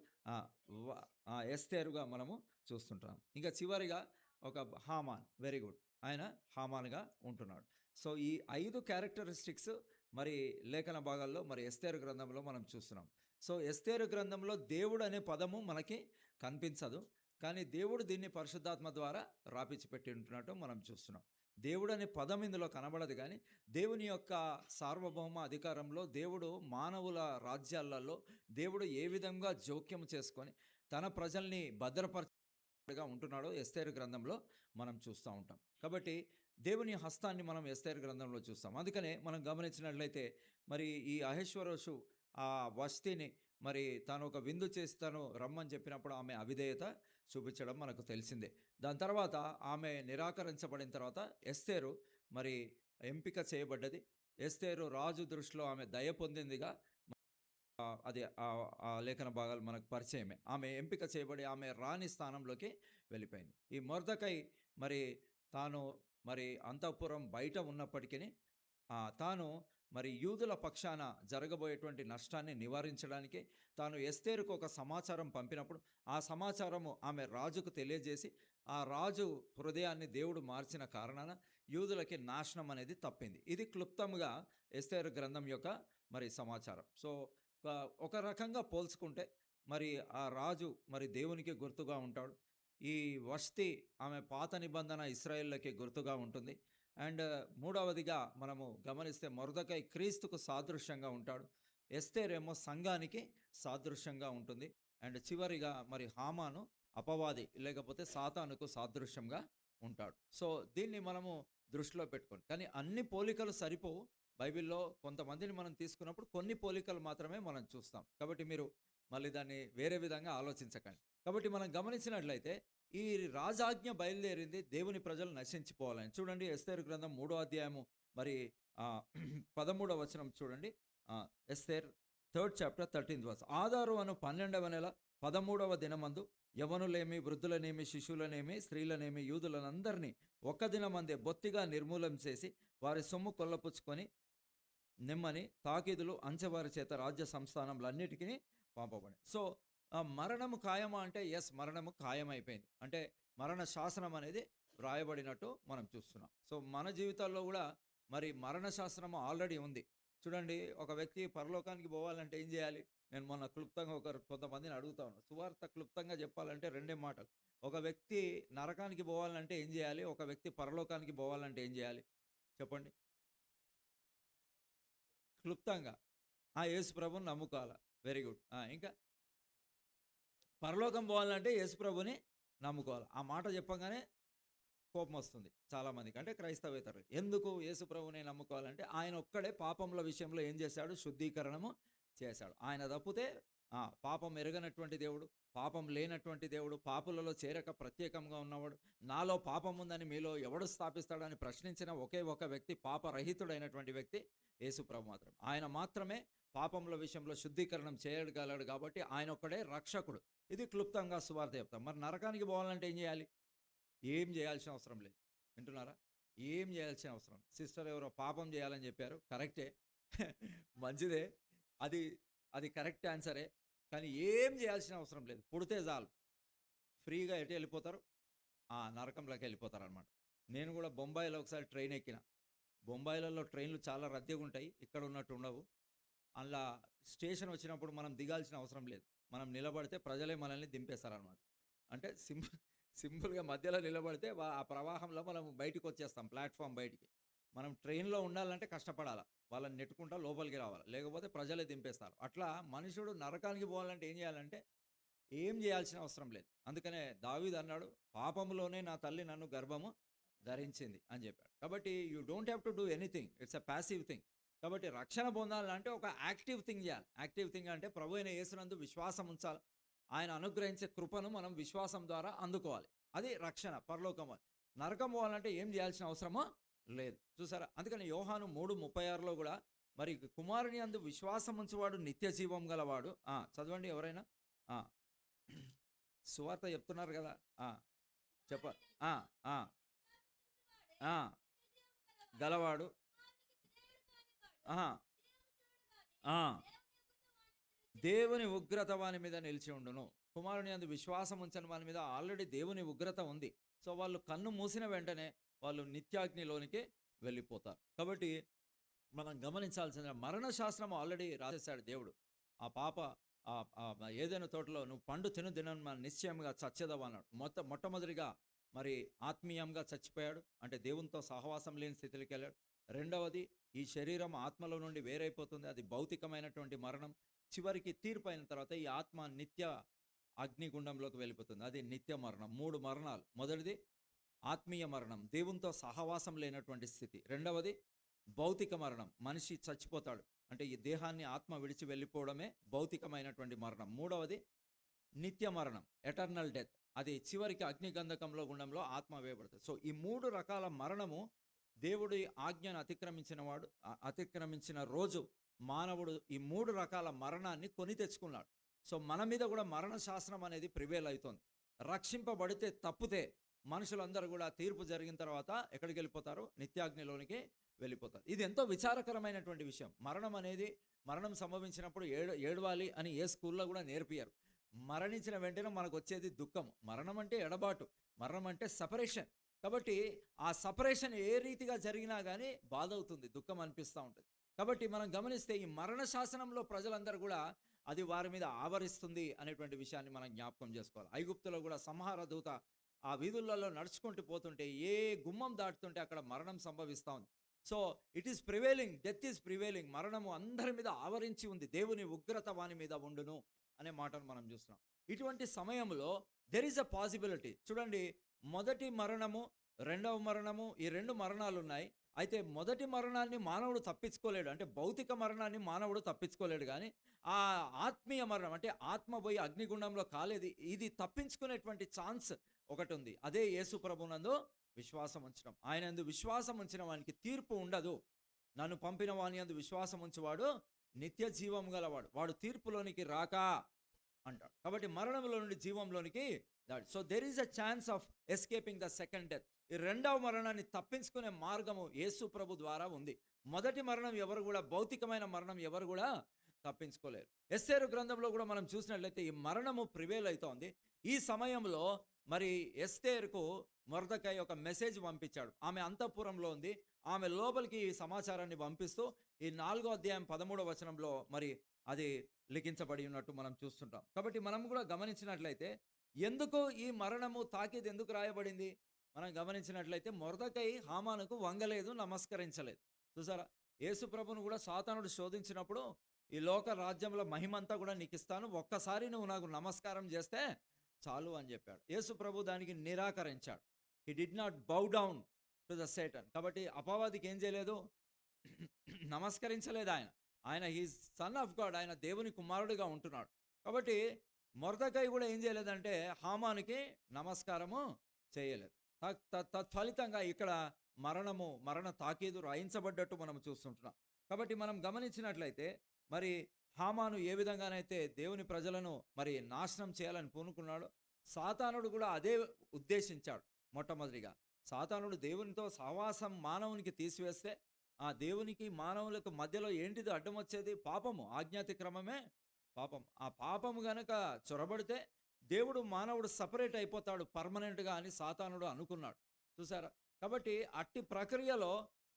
ఎస్తేరుగా మనము చూస్తుంటాం. ఇంకా చివరిగా ఒక హామాన్, వెరీ గుడ్, ఆయన హామాన్గా ఉంటున్నాడు. సో ఈ 5 క్యారెక్టరిస్టిక్స్ మరి లేఖన భాగాల్లో మరి ఎస్తేరు గ్రంథంలో మనం చూస్తున్నాం. సో ఎస్తేరు గ్రంథంలో దేవుడు అనే పదము మనకి కనిపించదు, కానీ దేవుడు దీన్ని పరిశుద్ధాత్మ ద్వారా రాపిచ్చి పెట్టి ఉంటున్నట్టు మనం చూస్తున్నాం. దేవుడు అనే పదం ఇందులో కనబడదు, కానీ దేవుని యొక్క సార్వభౌమ అధికారంలో దేవుడు మానవుల రాజ్యాలలో దేవుడు ఏ విధంగా జోక్యం చేసుకొని తన ప్రజల్ని భద్రపరచ ఉంటున్నాడో ఎస్తేరు గ్రంథంలో మనం చూస్తూ ఉంటాం. కాబట్టి దేవుని హస్తాన్ని మనం ఎస్తేరు గ్రంథంలో చూస్తాం. అందుకనే మనం గమనించినట్లయితే మరి ఈ అహష్వేరోషు ఆ వష్టిని మరి తాను ఒక విందు చేసి తను రమ్మని చెప్పినప్పుడు ఆమె అవిధేయత చూపించడం మనకు తెలిసిందే. దాని తర్వాత ఆమె నిరాకరించబడిన తర్వాత ఎస్తేరు మరి ఎంపిక చేయబడ్డది. ఎస్తేరు రాజు దృష్టిలో ఆమె దయ పొందిందిగా అది ఆ లేఖన భాగాలు మనకు పరిచయమే. ఆమె ఎంపిక చేయబడి ఆమె రాణి స్థానంలోకి వెళ్ళిపోయింది. ఈ మొర్దెకై మరి తాను మరి అంతఃపురం బయట ఉన్నప్పటికీ తాను మరి యూదుల పక్షాన జరగబోయేటువంటి నష్టాన్ని నివారించడానికి తాను ఎస్తేరుకు ఒక సమాచారం పంపినప్పుడు ఆ సమాచారము ఆమె రాజుకు తెలియజేసి ఆ రాజు హృదయాన్ని దేవుడు మార్చిన కారణాన యూదులకి నాశనం అనేది తప్పింది. ఇది క్లుప్తంగా ఎస్తేరు గ్రంథం యొక్క మరి సమాచారం. సో ఒక రకంగా పోల్చుకుంటే మరి ఆ రాజు మరి దేవునికి గుర్తుగా ఉంటాడు. ఈ వష్తి ఆమె పాత నిబంధన ఇశ్రాయేళ్ళకి గుర్తుగా ఉంటుంది. అండ్ మూడవదిగా మనము గమనిస్తే మొర్దెకై క్రీస్తుకు సాదృశ్యంగా ఉంటాడు. ఎస్తేరేమో సంఘానికి సాదృశ్యంగా ఉంటుంది. అండ్ చివరిగా మరి హామాను అపవాది లేకపోతే సాతానుకు సాదృశ్యంగా ఉంటాడు. సో దీన్ని మనము దృష్టిలో పెట్టుకోండి. కానీ అన్ని పోలికలు సరిపోవు. బైబిల్లో కొంతమందిని మనం తీసుకున్నప్పుడు కొన్ని పోలికలు మాత్రమే మనం చూస్తాం. కాబట్టి మీరు మళ్ళీ దాన్ని వేరే విధంగా ఆలోచించకండి. కాబట్టి మనం గమనించినట్లయితే ఈ రాజాజ్ఞ బయలుదేరింది దేవుని ప్రజలు నశించిపోవాలని. చూడండి ఎస్తేరు గ్రంథం 3వ అధ్యాయము మరి 13వ వచనం చూడండి. Esther 3rd chapter 13th verse. Aadhaar అను 12వ నెల 13వ దినమందు యవనులేమి వృద్ధులనేమి శిశువులనేమి స్త్రీలనేమి యూదులనందరినీ ఒక్క దినమందే బొత్తిగా నిర్మూలం చేసి వారి సొమ్ము కొల్లపుచ్చుకొని నిమ్మని తాకీదులు అంచెవారి చేత రాజ్య సంస్థానములన్నిటికీ పంపబడి. సో మరణము ఖాయమా అంటే ఎస్, మరణము ఖాయమైపోయింది. అంటే మరణ శాసనం అనేది వ్రాయబడినట్టు మనం చూస్తున్నాం. సో మన జీవితాల్లో కూడా మరి మరణ శాసనము ఆల్రెడీ ఉంది. చూడండి, ఒక వ్యక్తి పరలోకానికి పోవాలంటే ఏం చేయాలి? నేను మొన్న క్లుప్తంగా కొంతమందిని అడుగుతా ఉన్నాను. సువార్త క్లుప్తంగా చెప్పాలంటే 2 మాటలు. ఒక వ్యక్తి నరకానికి పోవాలంటే ఏం చేయాలి? ఒక వ్యక్తి పరలోకానికి పోవాలంటే ఏం చేయాలి చెప్పండి? క్లుప్తంగా యేసు ప్రభుని నమ్ముకోవాలా. Very good. ఇంకా పరలోకం పోవాలంటే యేసు ప్రభుని నమ్ముకోవాలి. ఆ మాట చెప్పగానే కోపం వస్తుంది చాలామందికి, అంటే క్రైస్తవేతరులు. ఎందుకు యేసు ప్రభుని నమ్ముకోవాలంటే ఆయన ఒక్కడే పాపముల విషయంలో ఏం చేశాడు? శుద్ధీకరణము చేశాడు. ఆయన తప్పితే పాపం ఎరగనటువంటి దేవుడు, పాపం లేనటువంటి దేవుడు, పాపులలో చేరక ప్రత్యేకంగా ఉన్నవాడు, నాలో పాపం ఉందని మీలో ఎవడు స్థాపిస్తాడని ప్రశ్నించిన ఒకే ఒక వ్యక్తి, పాపరహితుడైనటువంటి వ్యక్తి యేసు ప్రభు మాత్రమే. ఆయన మాత్రమే పాపముల విషయంలో శుద్ధీకరణం చేయగలడు. కాబట్టి ఆయన ఒక్కడే రక్షకుడు. ఇది క్లుప్తంగా సువార్త చెప్తాం. మరి నరకానికి పోవాలంటే ఏం చేయాలి? ఏం చేయాల్సిన అవసరం లేదు. వింటున్నారా? ఏం చేయాల్సిన అవసరం. సిస్టర్ ఎవరో పాపం చేయాలని చెప్పారు. కరెక్టే, మంచిదే, అది కరెక్ట్ ఆన్సరే. కానీ ఏం చేయాల్సిన అవసరం లేదు. పుడితే చాలు, ఫ్రీగా ఎటు వెళ్ళిపోతారు? నరకంలోకి వెళ్ళిపోతారు అనమాట. నేను కూడా బొంబాయిలో ఒకసారి ట్రైన్ ఎక్కిన. బొంబాయిలలో ట్రైన్లు చాలా రద్దీగా ఉంటాయి, ఇక్కడ ఉన్నట్టు ఉండవు. అలా స్టేషన్ వచ్చినప్పుడు మనం దిగాల్సిన అవసరం లేదు. మనం నిలబడితే ప్రజలే మనల్ని దింపేస్తారనమాట. అంటే సింపుల్గా మధ్యలో నిలబడితే ఆ ప్రవాహంలో మనం బయటికి వచ్చేస్తాం, ప్లాట్ఫామ్ బయటికి. మనం ట్రైన్లో ఉండాలంటే కష్టపడాలి, వాళ్ళని నెట్టుకుంటా లోపలికి రావాలి, లేకపోతే ప్రజలే దింపేస్తారు. అట్లా మనుషుడు నరకానికి పోవాలంటే ఏం చేయాలంటే ఏం చేయాల్సిన అవసరం లేదు. అందుకనే దావీదు అన్నాడు, పాపములోనే నా తల్లి నన్ను గర్భము ధరించింది అని చెప్పాడు. కాబట్టి you don't have to do anything, it's a passive thing. కాబట్టి రక్షణ పొందాలంటే ఒక యాక్టివ్ థింగ్ చేయాలి. యాక్టివ్ థింగ్ అంటే ప్రభు అయిన యేసునందు విశ్వాసం ఉంచాలి. ఆయన అనుగ్రహించే కృపను మనం విశ్వాసం ద్వారా అందుకోవాలి. అది రక్షణ, పరలోకం. నరకం పోవాలంటే ఏం చేయాల్సిన అవసరమో లేదు. చూసారా? అందుకని యోహాను 3:36లో కూడా మరి కుమారుని అందు విశ్వాసం ఉంచువాడు నిత్య జీవం గలవాడు. చదవండి ఎవరైనా. సువార్త చెప్తున్నారు కదా, చెప్ప గలవాడు. దేవుని ఉగ్రత వాని మీద నిలిచి ఉండును. కుమారుని అందు విశ్వాసం ఉంచని వాని మీద ఆల్రెడీ దేవుని ఉగ్రత ఉంది. సో వాళ్ళు కన్ను మూసిన వెంటనే వాళ్ళు నిత్యాగ్నిలోనికి వెళ్ళిపోతారు. కాబట్టి మనం గమనించాల్సిన మరణ శాస్త్రం ఆల్రెడీ రాసేశాడు దేవుడు. ఆ పాప ఏదైనా తోటలో నువ్వు పండు తిను నిశ్చయంగా చచ్చేదవన్నాడు. మొట్టమొదటిగా మరి ఆత్మీయంగా చచ్చిపోయాడు, అంటే దేవునితో సహవాసం లేని స్థితికి వెళ్ళాడు. రెండవది, ఈ శరీరం ఆత్మలో నుండి వేరైపోతుంది, అది భౌతికమైనటువంటి మరణం. చివరికి తీర్పు అయిన తర్వాత ఈ ఆత్మ నిత్య అగ్నిగుండంలోకి వెళ్ళిపోతుంది. అది నిత్య మరణం. 3 మరణాలు. మొదటిది ఆత్మీయ మరణం, దేవునితో సహవాసం లేనటువంటి స్థితి. రెండవది భౌతిక మరణం, మనిషి చచ్చిపోతాడు, అంటే ఈ దేహాన్ని ఆత్మ విడిచి వెళ్ళిపోవడమే భౌతికమైనటువంటి మరణం. మూడవది నిత్య మరణం, ఎటర్నల్ డెత్, అది చివరికి అగ్నిగంధకంలో గుండంలో ఆత్మ వేయబడుతుంది. సో ఈ 3 రకాల మరణము దేవుడి ఆజ్ఞను అతిక్రమించిన రోజు మానవుడు ఈ 3 రకాల మరణాన్ని కొని తెచ్చుకున్నాడు. సో మన మీద కూడా మరణ శాసనం అనేది ప్రివేల్ అవుతుంది. రక్షింపబడితే తప్పితే మనుషులందరూ కూడా తీర్పు జరిగిన తర్వాత ఎక్కడికి వెళ్ళిపోతారు? నిత్యాగ్నిలోనికి వెళ్ళిపోతారు. ఇది ఎంతో విచారకరమైనటువంటి విషయం. మరణం సంభవించినప్పుడు ఏడవాలి అని ఏ స్కూల్లో కూడా నేర్పియరు. మరణించిన వెంటనే మనకు వచ్చేది దుఃఖం. మరణం అంటే ఎడబాటు, మరణం అంటే సపరేషన్. కాబట్టి ఆ సపరేషన్ ఏ రీతిగా జరిగినా కానీ బాధ అవుతుంది, దుఃఖం అనిపిస్తూ ఉంటుంది. కాబట్టి మనం గమనిస్తే ఈ మరణ శాసనంలో ప్రజలందరూ కూడా అది వారి మీద ఆవరిస్తుంది అనేటువంటి విషయాన్ని మనం జ్ఞాపకం చేసుకోవాలి. ఐగుప్తులో కూడా సంహార దూత ఆ వీధులలో నడుచుకుంటూ పోతుంటే ఏ గుమ్మం దాటుతుంటే అక్కడ మరణం సంభవిస్తూ ఉంది. So it is prevailing, death is prevailing. మరణము అందరి మీద ఆవరించి ఉంది, దేవుని ఉగ్రత వాని మీద ఉండును అనే మాటను మనం చూస్తున్నాం. ఇటువంటి సమయంలో దెర్ ఈస్ అ పాసిబిలిటీ. చూడండి, మొదటి మరణము, రెండవ మరణము, ఈ 2 మరణాలు ఉన్నాయి. అయితే మొదటి మరణాన్ని మానవుడు తప్పించుకోలేడు, అంటే భౌతిక మరణాన్ని మానవుడు తప్పించుకోలేడు. కానీ ఆ ఆత్మీయ మరణం, అంటే ఆత్మ పోయి అగ్నిగుండంలో కాలేదు, ఇది తప్పించుకునేటువంటి ఛాన్స్ ఒకటి ఉంది. అదే యేసు ప్రభునందు విశ్వాసం ఉంచడం. ఆయన యందు విశ్వాసం ఉంచిన వానికి తీర్పు ఉండదు. నన్ను పంపిన వాని యందు విశ్వాసం ఉంచువాడు నిత్య జీవం గలవాడు, వాడు తీర్పులోనికి రాక అంటాడు. కాబట్టి మరణంలో నుండి జీవంలోనికి దాడి. So there is a chance of escaping the second death. ఈ రెండవ మరణాన్ని తప్పించుకునే మార్గము యేసు ప్రభు ద్వారా ఉంది. మొదటి మరణం ఎవరు కూడా, భౌతికమైన మరణం ఎవరు కూడా తప్పించుకోలేరు. ఎస్తేరు గ్రంథంలో కూడా మనం చూసినట్లయితే ఈ మరణము ప్రివేల్ అవుతోంది. ఈ సమయంలో మరి ఎస్తేరుకు మొర్దెకై ఒక మెసేజ్ పంపించాడు. ఆమె అంతఃపురంలో ఉంది. ఆమె లోపలికి ఈ సమాచారాన్ని పంపిస్తూ ఈ 4వ అధ్యాయం 13వ వచనంలో మరి అది లిఖించబడి ఉన్నట్టు మనం చూస్తుంటాం. కాబట్టి మనం కూడా గమనించినట్లయితే ఎందుకు ఈ మరణము తాకీదు ఎందుకు రాయబడింది మనం గమనించినట్లయితే, మొర్దెకై హామానుకు వంగలేదు, నమస్కరించలేదు. చూసారా, యేసు ప్రభును కూడా సాతానుడు శోధించినప్పుడు ఈ లోక రాజ్యంలో మహిమంతా కూడా నీకు ఇస్తాను, ఒక్కసారి నువ్వు నాకు నమస్కారం చేస్తే చాలు అని చెప్పాడు. యేసు ప్రభు దానికి నిరాకరించాడు. He did not bow down to the Satan. కాబట్టి అపవాదికి ఏం చేయలేదు, నమస్కరించలేదు. ఆయన హీస్ సన్ ఆఫ్ గాడ్, ఆయన దేవుని కుమారుడిగా ఉంటున్నాడు. కాబట్టి మొర్దెకై కూడా ఏం చేయలేదంటే హామానుకి నమస్కారము చేయలేదు. తత్ఫలితంగా ఇక్కడ మరణ తాకీదు రాయించబడ్డట్టు మనం చూస్తుంటున్నాం. కాబట్టి మనం గమనించినట్లయితే మరి హామాను ఏ విధంగానైతే దేవుని ప్రజలను మరి నాశనం చేయాలని పూనుకున్నాడు, సాతానుడు కూడా అదే ఉద్దేశించాడు. మొట్టమొదటిగా సాతానుడు దేవునితో సహవాసం మానవునికి తీసివేస్తే ఆ దేవునికి మానవులకు మధ్యలో ఏంటిది అడ్డం వచ్చేది? పాపము, ఆజ్ఞాతిక్రమమే పాపం. ఆ పాపము గనక చొరబడితే మానవుడు సపరేట్ అయిపోతాడు పర్మనెంట్గా అని సాతానుడు అనుకున్నాడు. చూసారా, కాబట్టి అట్టి ప్రక్రియలో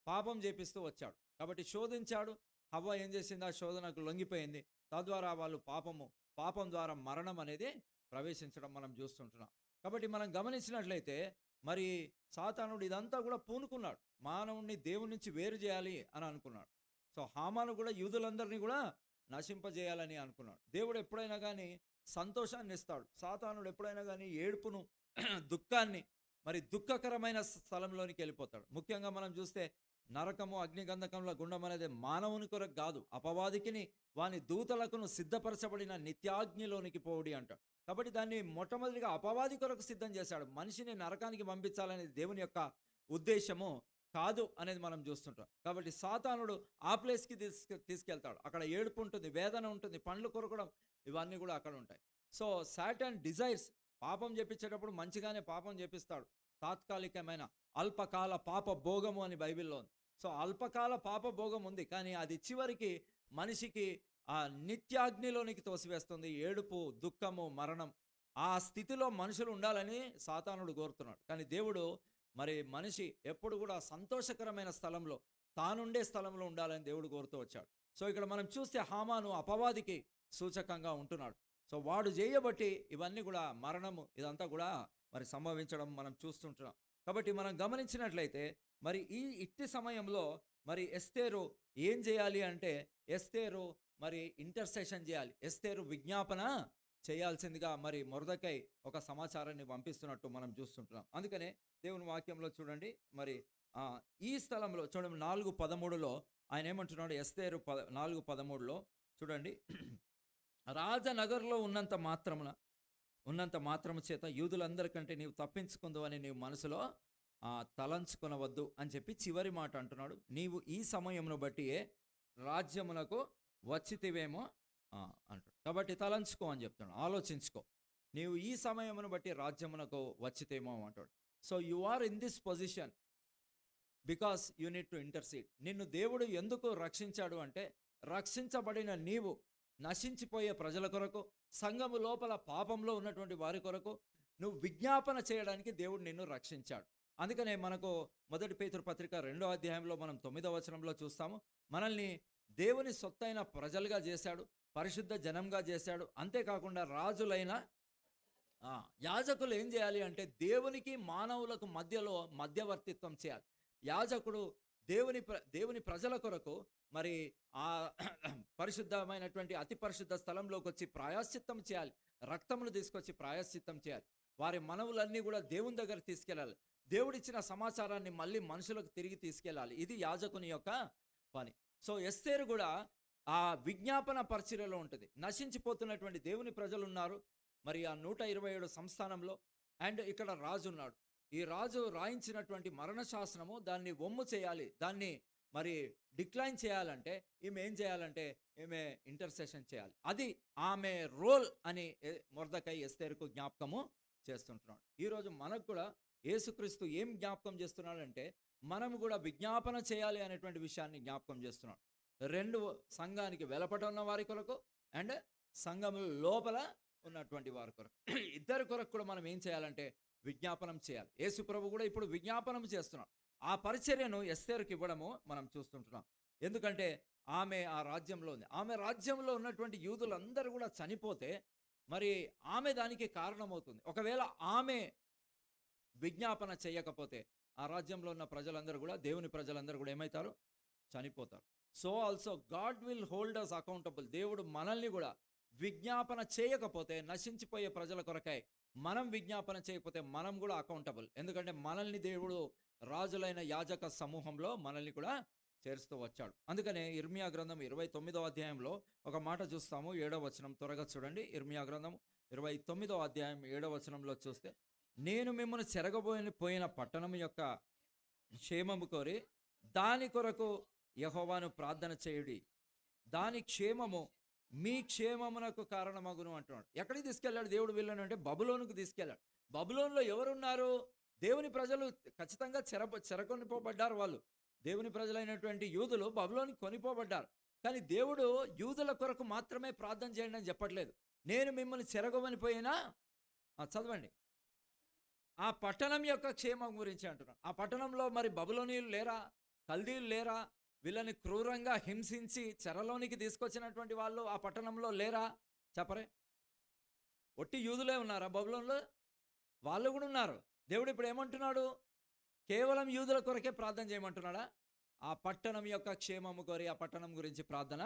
పాపం చేపిస్తూ వచ్చాడు. కాబట్టి శోధించాడు. హవ్వ ఏం చేసింది? ఆ శోధనకు లొంగిపోయింది. తద్వారా వాళ్ళు పాపం ద్వారా మరణం అనేది ప్రవేశించడం మనం చూస్తుంటున్నాం. కాబట్టి మనం గమనించినట్లయితే మరి సాతానుడు ఇదంతా కూడా పూనుకున్నాడు, మానవుణ్ణి దేవుని నుంచి వేరు చేయాలి అని అనుకున్నాడు. సో హామాను కూడా యూదులందరినీ కూడా నశింపజేయాలని అనుకున్నాడు. దేవుడు ఎప్పుడైనా కానీ సంతోషాన్ని ఇస్తాడు, సాతానుడు ఎప్పుడైనా కానీ ఏడుపును, దుఃఖాన్ని, మరి దుఃఖకరమైన స్థలంలోనికి వెళ్ళిపోతాడు. ముఖ్యంగా మనం చూస్తే నరకము, అగ్నిగంధకంలో గుండం అనేది మానవుని కొరకు కాదు, అపవాదికిని వాని దూతలకును సిద్ధపరచబడిన నిత్యాగ్నిలోనికి పోవుడి అంటాడు. కాబట్టి దాన్ని మొట్టమొదటిగా అపవాది కొరకు సిద్ధం చేశాడు. మనిషిని నరకానికి పంపించాలనేది దేవుని యొక్క ఉద్దేశము కాదు అనేది మనం చూస్తుంటాం. కాబట్టి సాతానుడు ఆ ప్లేస్కి తీసుకెళ్తాడు. అక్కడ ఏడుపు ఉంటుంది, వేదన ఉంటుంది, పండ్లు కొరకడం, ఇవన్నీ కూడా అక్కడ ఉంటాయి. సో సాటాన్ డిజైర్స్, పాపం చేపించేటప్పుడు మంచిగానే పాపం చేపిస్తాడు. తాత్కాలికమైన అల్పకాల పాప భోగము అని బైబిల్లో ఉంది. సో అల్పకాల పాప భోగం ఉంది, కానీ అది చివరికి మనిషికి ఆ నిత్యాగ్నిలోనికి తోసివేస్తుంది. ఏడుపు, దుఃఖము, మరణం, ఆ స్థితిలో మనుషులు ఉండాలని సాతానుడు కోరుతున్నాడు. కానీ దేవుడు మరి మనిషి ఎప్పుడు కూడా సంతోషకరమైన స్థలంలో, తానుండే స్థలంలో ఉండాలని దేవుడు కోరుతూ వచ్చాడు. సో ఇక్కడ మనం చూస్తే హామాను అపవాదికి సూచకంగా ఉంటున్నాడు. సో వాడు చేయబట్టి ఇవన్నీ కూడా మరణము, ఇదంతా కూడా మరి సంభవించడం మనం చూస్తుంటున్నాం. కాబట్టి మనం గమనించినట్లయితే మరి ఇట్టి సమయంలో మరి ఎస్తేరు ఏం చేయాలి అంటే, ఎస్తేరు మరి ఇంటర్సెషన్ చేయాలి, ఎస్తేరు విజ్ఞాపన చేయాల్సిందిగా మరి మొర్దెకై ఒక సమాచారాన్ని పంపిస్తున్నట్టు మనం చూస్తుంటున్నాం. అందుకనే దేవుని వాక్యంలో చూడండి, మరి ఈ స్థలంలో చూడండి 4:13లో ఆయన ఏమంటున్నాడు, ఎస్తేరు 4:13లో చూడండి, రాజనగర్లో ఉన్నంత మాత్రము చేత యూదులందరికంటే నీవు తప్పించుకుందు అని నీవు మనసులో తలంచుకొనవద్దు అని చెప్పి చివరి మాట అంటున్నాడు. నీవు ఈ సమయమును బట్టియే రాజ్యమునకు వచ్చితివేమో అంటాడు. కాబట్టి తలంచుకో అని చెప్తున్నాడు, ఆలోచించుకో, నీవు ఈ సమయమును బట్టి రాజ్యమునకు వచ్చితేమో అంటాడు. So you are in this position because you need to intercede. నిన్ను దేవుడు ఎందుకు రక్షించాడు అంటే, రక్షించబడిన నీవు నశించిపోయే ప్రజల కొరకు, సంఘము లోపల పాపంలో ఉన్నటువంటి వారి కొరకు నువ్వు విజ్ఞాపన చేయడానికి దేవుడు నిన్ను రక్షించాడు. అందుకనే మనకు 1 పేతురు పత్రిక 2వ అధ్యాయంలో మనం 9వ వచనంలో చూస్తాము, మనల్ని దేవుని సొత్తైన ప్రజలుగా చేశాడు, పరిశుద్ధ జనంగా చేశాడు. అంతేకాకుండా రాజులైన యాజకులు ఏం చేయాలి అంటే, దేవునికి మానవులకు మధ్యలో మధ్యవర్తిత్వం చేయాలి. యాజకుడు దేవుని ప్రజల కొరకు మరి ఆ పరిశుద్ధమైనటువంటి అతి పరిశుద్ధ స్థలంలోకి వచ్చి ప్రాయశ్చిత్తం చేయాలి, రక్తమును తీసుకొచ్చి ప్రాయశ్చిత్తం చేయాలి, వారి మనవులన్నీ కూడా దేవుని దగ్గర తీసుకెళ్ళాలి, దేవుడిచ్చిన సమాచారాన్ని మళ్ళీ మనుషులకు తిరిగి తీసుకెళ్ళాలి. ఇది యాజకుని యొక్క పని. సో ఎస్తేరు కూడా ఆ విజ్ఞాపన పరిచర్యలో ఉంటుంది. నశించిపోతున్నటువంటి దేవుని ప్రజలు ఉన్నారు మరి ఆ 127 సంస్థానంలో, అండ్ ఇక్కడ రాజు ఉన్నాడు. ఈ రాజు రాయించినటువంటి మరణ శాసనము దాన్ని ఒమ్ము చేయాలి, దాన్ని మరి డిక్లైన్ చేయాలంటే ఈమె ఏం చేయాలంటే ఈమె ఇంటర్సెషన్ చేయాలి. అది ఆమె రోల్ అని మొర్దెకై ఎస్తేరుకు జ్ఞాపకము చేస్తుంటున్నాడు. ఈరోజు మనకు కూడా యేసుక్రీస్తు ఏం జ్ఞాపకం చేస్తున్నాడంటే, మనం కూడా విజ్ఞాపన చేయాలి అనేటువంటి విషయాన్ని జ్ఞాపకం చేస్తున్నాడు. 2 సంఘానికి వెలపట ఉన్న వారి కొరకు అండ్ సంఘము లోపల ఉన్నటువంటి వారి కొరకు, ఇద్దరి కొరకు కూడా మనం ఏం చేయాలంటే విజ్ఞాపనం చేయాలి. యేసు ప్రభు కూడా ఇప్పుడు విజ్ఞాపనం చేస్తున్నాడు. ఆ పరిచర్యను ఎస్తేరుకి ఇవ్వడము మనం చూస్తుంటున్నాం. ఎందుకంటే ఆమె ఆ రాజ్యంలో ఉంది. ఆమె రాజ్యంలో ఉన్నటువంటి యూదులందరూ కూడా చనిపోతే మరి ఆమె దానికి కారణమవుతుంది. ఒకవేళ ఆమె విజ్ఞాపన చేయకపోతే ఆ రాజ్యంలో ఉన్న ప్రజలందరూ కూడా, దేవుని ప్రజలందరూ కూడా ఏమవుతారు? చనిపోతారు. So also God will hold us accountable. దేవుడు మనల్ని కూడా విజ్ఞాపన చేయకపోతే, నశించిపోయే ప్రజల కొరకై మనం విజ్ఞాపన చేయకపోతే మనం కూడా అకౌంటబుల్. ఎందుకంటే మనల్ని దేవుడు రాజులైన యాజక సమూహంలో మనల్ని కూడా చేరుస్తూ వచ్చాడు. అందుకనే ఇర్మియా గ్రంథం 29వ అధ్యాయంలో ఒక మాట చూస్తాము, 7వ వచనం. త్వరగా చూడండి, ఇర్మియా గ్రంథం 29వ అధ్యాయం 7వ వచనంలో చూస్తే, నేను మిమ్మల్ని చెరగబోయిన పట్టణం యొక్క క్షేమము కోరి దాని కొరకు యెహోవాను ప్రార్థన చేయుడి, దాని క్షేమము మీ క్షేమమునకు కారణమగును అంటున్నాడు. ఎక్కడికి తీసుకెళ్ళాడు దేవుడు వీళ్ళని అంటే? బబులోనుకు తీసుకెళ్ళాడు. బబులోనులో ఎవరున్నారు? దేవుని ప్రజలు ఖచ్చితంగా చెరకొనిపోబడ్డారు. వాళ్ళు దేవుని ప్రజలైనటువంటి యూదులు బబులోనికి కొనిపోబడ్డారు. కానీ దేవుడు యూదుల కొరకు మాత్రమే ప్రార్థన చేయండి అని చెప్పట్లేదు. నేను మిమ్మల్ని చెరగొనిపోయినా చదవండి, ఆ పట్టణం యొక్క క్షేమం గురించి అంటున్నాను. ఆ పట్టణంలో మరి బబులోనీయులు లేరా? కల్దీయులు లేరా? వీళ్ళని క్రూరంగా హింసించి చెరలోనికి తీసుకొచ్చినటువంటి వాళ్ళు ఆ పట్టణంలో లేరా? చెప్పరే. ఒట్టి యూదులే ఉన్నారా బబులోన్లో? వాళ్ళు కూడా ఉన్నారు. దేవుడు ఇప్పుడు ఏమంటున్నాడు? కేవలం యూదుల కొరకే ప్రార్థన చేయమంటున్నాడా? ఆ పట్టణం యొక్క క్షేమము కోరి ఆ పట్టణం గురించి ప్రార్థన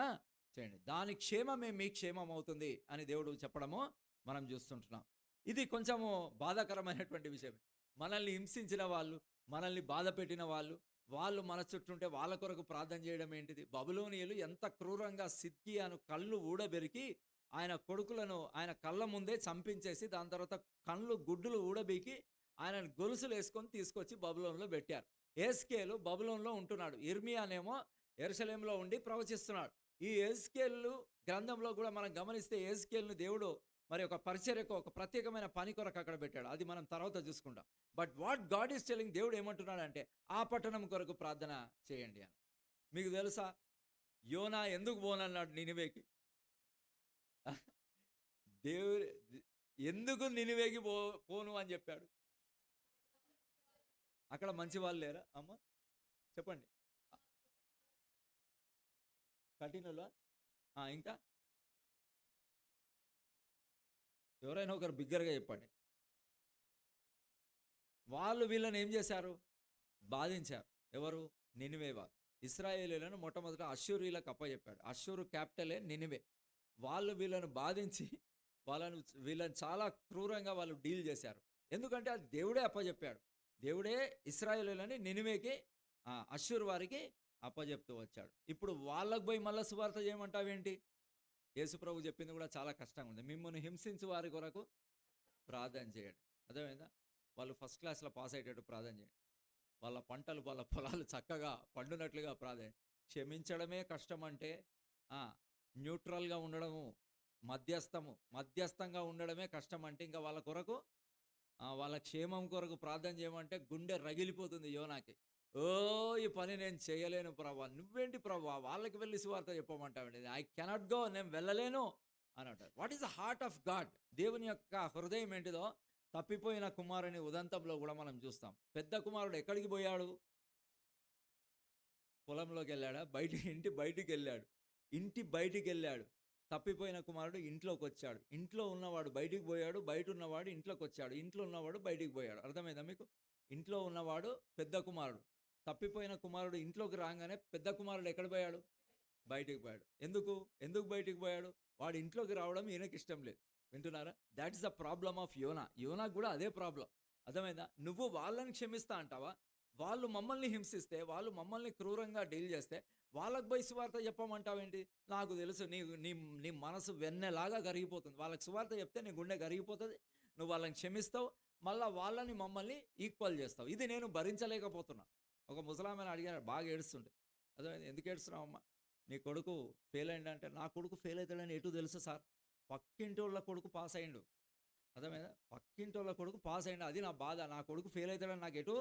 చేయండి, దాని క్షేమమే మీ క్షేమం అవుతుంది అని దేవుడు చెప్పడము మనం చూస్తుంటున్నాం. ఇది కొంచెము బాధాకరమైనటువంటి విషయం. మనల్ని హింసించిన వాళ్ళు, మనల్ని బాధ పెట్టిన వాళ్ళు మన చుట్టూంటే వాళ్ళ కొరకు ప్రార్థన చేయడం ఏంటిది? బబులోనీయులు ఎంత క్రూరంగా సిద్కియాను కళ్ళు ఊడబెరికి ఆయన కొడుకులను ఆయన కళ్ళ ముందే చంపించేసి, దాని తర్వాత గుడ్డులు ఊడబీకి ఆయన గొలుసులు వేసుకొని తీసుకొచ్చి బబులోన్లో పెట్టారు. ఎస్కేలు బబులోన్లో ఉంటున్నాడు, ఇర్మియానేమో యెరూషలేములో ఉండి ప్రవచిస్తున్నాడు. ఈ ఎస్కేలు గ్రంథంలో కూడా మనం గమనిస్తే ఎస్కేల్ను దేవుడు మరి ఒక పరిచర్యకు, ఒక ప్రత్యేకమైన పని కొరకు అక్కడ పెట్టాడు. అది మనం తర్వాత చూసుకుంటాం. But what God is telling, దేవుడు ఏమంటున్నాడు అంటే ఆ పట్టణం కొరకు ప్రార్థన చేయండి అని. మీకు తెలుసా యోనా ఎందుకు పోనన్నాడు నినివేకి? దేవుడు ఎందుకు నినివేకి పోను అని చెప్పాడు? అక్కడ మంచి వాళ్ళు లేరా అమ్మ? చెప్పండి. కఠినలా? ఇంకా ఎవరైనా ఒకరు బిగ్గరగా చెప్పండి. వాళ్ళు వీళ్ళని ఏం చేశారు? బాధించారు. ఎవరు? నినివే వాళ్ళు. ఇశ్రాయేలీయులను మొట్టమొదట అష్షూరీలకు అప్పచెప్పాడు. అష్షూరు క్యాపిటలే నినివే. వాళ్ళు వీళ్ళను బాధించి వీళ్ళని చాలా క్రూరంగా వాళ్ళు డీల్ చేశారు. ఎందుకంటే అది దేవుడే అప్పజెప్పాడు. దేవుడే ఇశ్రాయేలీయులని నినివేకి అష్షూరు వారికి అప్పజెప్తూ వచ్చాడు. ఇప్పుడు వాళ్ళకు పోయి మళ్ళా సువార్త చేయమంటావేంటి? యేసుప్రభు చెప్పింది కూడా చాలా కష్టంగా ఉంది. మిమ్మల్ని హింసించు వారి కొరకు ప్రార్థన చేయండి. అర్థమైందా? వాళ్ళు ఫస్ట్ క్లాస్లో పాస్ అయ్యేటట్టు ప్రార్థన చేయండి. వాళ్ళ పంటలు వాళ్ళ పొలాలు చక్కగా పండునట్లుగా ప్రార్థన. క్షమించడమే కష్టం అంటే న్యూట్రల్గా ఉండడము, మధ్యస్థంగా ఉండడమే కష్టం అంటే ఇంకా వాళ్ళ కొరకు వాళ్ళ క్షేమం కొరకు ప్రార్థన చేయమంటే గుండె రగిలిపోతుంది యోనాకి. ఈ పని నేను చేయలేను ప్రభా, నువ్వేంటి ప్రభా వాళ్ళకి వెళ్ళి సువార్త చెప్పమంటావండి, ఐ కెనాట్ గో, నేను వెళ్ళలేను అని అంటారు. What is the heart of God? దేవుని యొక్క హృదయం ఏంటిదో తప్పిపోయిన కుమారుని ఉదంతంలో కూడా మనం చూస్తాం. పెద్ద కుమారుడు ఎక్కడికి పోయాడు? పొలంలోకి వెళ్ళాడా? ఇంటి బయటికి వెళ్ళాడు. ఇంటి బయటికి వెళ్ళాడు. తప్పిపోయిన కుమారుడు ఇంట్లోకి వచ్చాడు. ఇంట్లో ఉన్నవాడు బయటికి పోయాడు, బయట ఉన్నవాడు ఇంట్లోకి వచ్చాడు, ఇంట్లో ఉన్నవాడు బయటికి పోయాడు. అర్థమైందా మీకు? ఇంట్లో ఉన్నవాడు పెద్ద కుమారుడు. తప్పిపోయిన కుమారుడు ఇంట్లోకి రాగానే పెద్ద కుమారుడు ఎక్కడ పోయాడు? బయటికి పోయాడు. ఎందుకు బయటికి పోయాడు? వాడు ఇంట్లోకి రావడం ఈయనకి ఇష్టం లేదు. వింటున్నారా? That is the problem of యోనాకు కూడా అదే ప్రాబ్లం. అర్థమైందా? నువ్వు వాళ్ళని క్షమిస్తా అంటావా? వాళ్ళు మమ్మల్ని హింసిస్తే, వాళ్ళు మమ్మల్ని క్రూరంగా డీల్ చేస్తే వాళ్ళకి పోయి సువార్త చెప్పమంటావేంటి? నాకు తెలుసు నీ మనసు వెన్నెలాగా కరిగిపోతుంది. వాళ్ళకి సువార్త చెప్తే నీ గుండె కరిగిపోతుంది, నువ్వు వాళ్ళని క్షమిస్తావు, మళ్ళీ వాళ్ళని మమ్మల్ని ఈక్వల్ చేస్తావు. ఇది నేను భరించలేకపోతున్నా. ఒక ముసలామెను అడిగాను, బాగా ఏడుస్తుంటే. అర్థమైంది? ఎందుకు ఏడుస్తున్నావమ్మా? నీ కొడుకు ఫెయిల్ అయ్యిందంటే, నా కొడుకు ఫెయిల్ అవుతాడని ఎటు తెలుసు సార్? పక్కింటి వాళ్ళ కొడుకు పాస్ అయ్యిండు. అర్థమైందా? పక్కింటి వాళ్ళ కొడుకు పాస్ అయ్యిండు, అది నా బాధ. నా కొడుకు ఫెయిల్ అవుతాడని నాకు ఎటు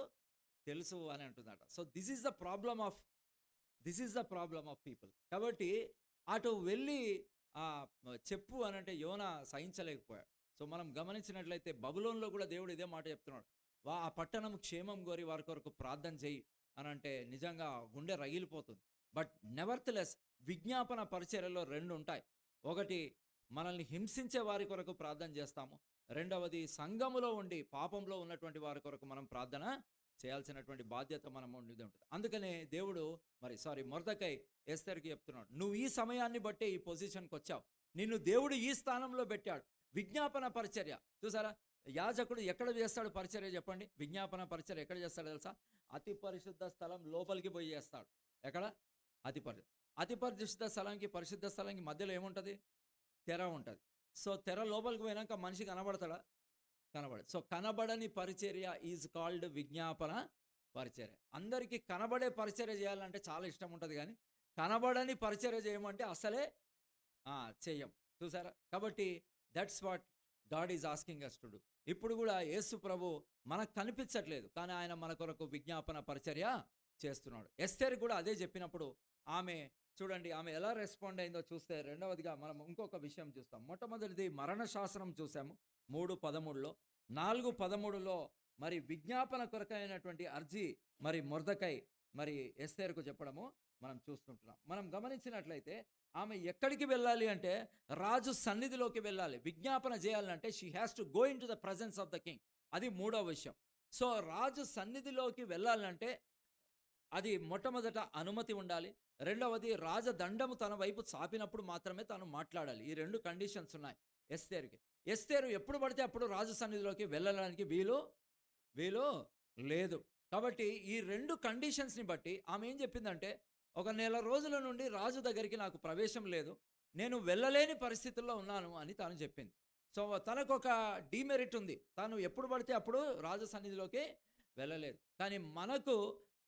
తెలుసు అని అంటుందట. So this is the problem of people. కాబట్టి అటు వెళ్ళి చెప్పు అని అంటే యోనా సహించలేకపోయాడు. సో మనం గమనించినట్లయితే బబులోన్లో కూడా దేవుడు ఇదే మాట చెప్తున్నాడు. ఆ పట్టణం క్షేమం కోరి వారి కొరకు ప్రార్థన చేయి అని అంటే నిజంగా గుండె రగిలిపోతుంది. బట్ నెవర్త్లెస్ విజ్ఞాపన పరిచర్యలో 2 ఉంటాయి. ఒకటి, మనల్ని హింసించే వారి కొరకు ప్రార్థన చేస్తాము. రెండవది, సంఘములో ఉండి పాపంలో ఉన్నటువంటి వారి కొరకు మనం ప్రార్థన చేయాల్సినటువంటి బాధ్యత మనం ఉండేది ఉంటుంది. అందుకనే దేవుడు మొర్దెకై ఎస్తేరుకి చెప్తున్నాడు, నువ్వు ఈ సమయాన్ని బట్టే ఈ పొజిషన్కి వచ్చావు, నిన్ను దేవుడు ఈ స్థానంలో పెట్టాడు. విజ్ఞాపన పరిచర్య చూసారా? యాజకుడు ఎక్కడ చేస్తాడు పరిచర్య చెప్పండి? విజ్ఞాపన పరిచర్య ఎక్కడ చేస్తాడు తెలుసా? అతి పరిశుద్ధ స్థలం లోపలికి పోయి చేస్తాడు. ఎక్కడ? అతి పరిశుద్ధ స్థలానికి పరిశుద్ధ స్థలానికి మధ్యలో ఏముంటుంది? తెర ఉంటుంది. సో తెర లోపలికి పోయినాక మనిషి కనబడతాడా? కనబడదు. సో కనబడని పరిచర్య ఈజ్ కాల్డ్ విజ్ఞాపన పరిచర్య. అందరికీ కనబడే పరిచర్య చేయాలంటే చాలా ఇష్టం ఉంటుంది, కానీ కనబడని పరిచర్య చేయమంటే అసలే చెయ్యం. చూసారా? కాబట్టి that's what God is asking us to do. ఇప్పుడు కూడా యేసు ప్రభు మనకు కనిపించట్లేదు, కానీ ఆయన మన కొరకు విజ్ఞాపన పరిచర్య చేస్తున్నాడు. ఎస్తేరు కూడా అదే చెప్పినప్పుడు ఆమె చూడండి, ఆమె ఎలా రెస్పాండ్ అయిందో చూస్తే, రెండవదిగా మనం ఇంకొక విషయం చూస్తాం. మొట్టమొదటిది మరణ శాసనం చూసాము 3:13లో. 4:13లో మరి విజ్ఞాపన కొరకైనటువంటి అర్జీ మరి మొర్దెకై మరి ఎస్తేరుకు చెప్పడము మనం చూస్తుంటున్నాం. మనం గమనించినట్లయితే ఆమె ఎక్కడికి వెళ్ళాలి అంటే రాజు సన్నిధిలోకి వెళ్ళాలి. విజ్ఞాపన చేయాలంటే she has to go into the presence of the king. అది 3వ విషయం. సో రాజు సన్నిధిలోకి వెళ్ళాలంటే అది మొట్టమొదట అనుమతి ఉండాలి. రెండవది, రాజదండము తన వైపు చాపినప్పుడు మాత్రమే తాను మాట్లాడాలి. ఈ 2 కండిషన్స్ ఉన్నాయి ఎస్తేరుకి. ఎస్తేరు ఎప్పుడు పడితే అప్పుడు రాజు సన్నిధిలోకి వెళ్ళడానికి వీలు లేదు. కాబట్టి ఈ 2 కండిషన్స్ని బట్టి ఆమె ఏం చెప్పిందంటే, ఒక నెల రోజుల నుండి రాజు దగ్గరికి నాకు ప్రవేశం లేదు, నేను వెళ్ళలేని పరిస్థితుల్లో ఉన్నాను అని తాను చెప్పింది. సో తనకు ఒక డిమెరిట్ ఉంది, తాను ఎప్పుడు పడితే అప్పుడు రాజు సన్నిధిలోకి వెళ్ళలేదు. కానీ మనకు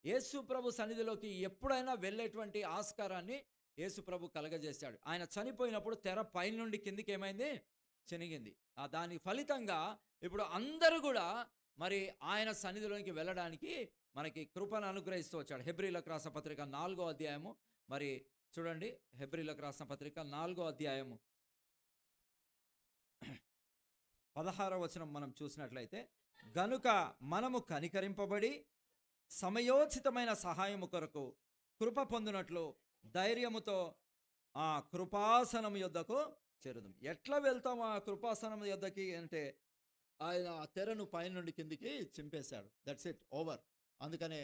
యేసు ప్రభు సన్నిధిలోకి ఎప్పుడైనా వెళ్ళేటువంటి ఆస్కారాన్ని యేసు ప్రభు కలగజేశాడు. ఆయన చనిపోయినప్పుడు తెర పైన నుండి కిందికి ఏమైంది? చెనిగింది. దాని ఫలితంగా ఇప్పుడు అందరూ కూడా మరి ఆయన సన్నిధిలోకి వెళ్ళడానికి మనకి కృపను అనుగ్రహిస్తూ వచ్చాడు. హెబ్రీలకు రాసిన పత్రిక 4వ అధ్యాయము మరి చూడండి, హెబ్రీలకు రాసిన పత్రిక 4వ అధ్యాయము 16వ వచనం మనం చూసినట్లయితే, గనుక మనము కనికరింపబడి సమయోచితమైన సహాయము కొరకు కృప పొందినట్లు ధైర్యముతో ఆ కృపాసనం యొద్దకు చేరుదాం. ఎట్లా వెళ్తాం ఆ కృపాసనం యొద్దకి అంటే, ఆయన ఆ తెరను పైన నుండి కిందికి చింపేశాడు. That's it, over. అందుకనే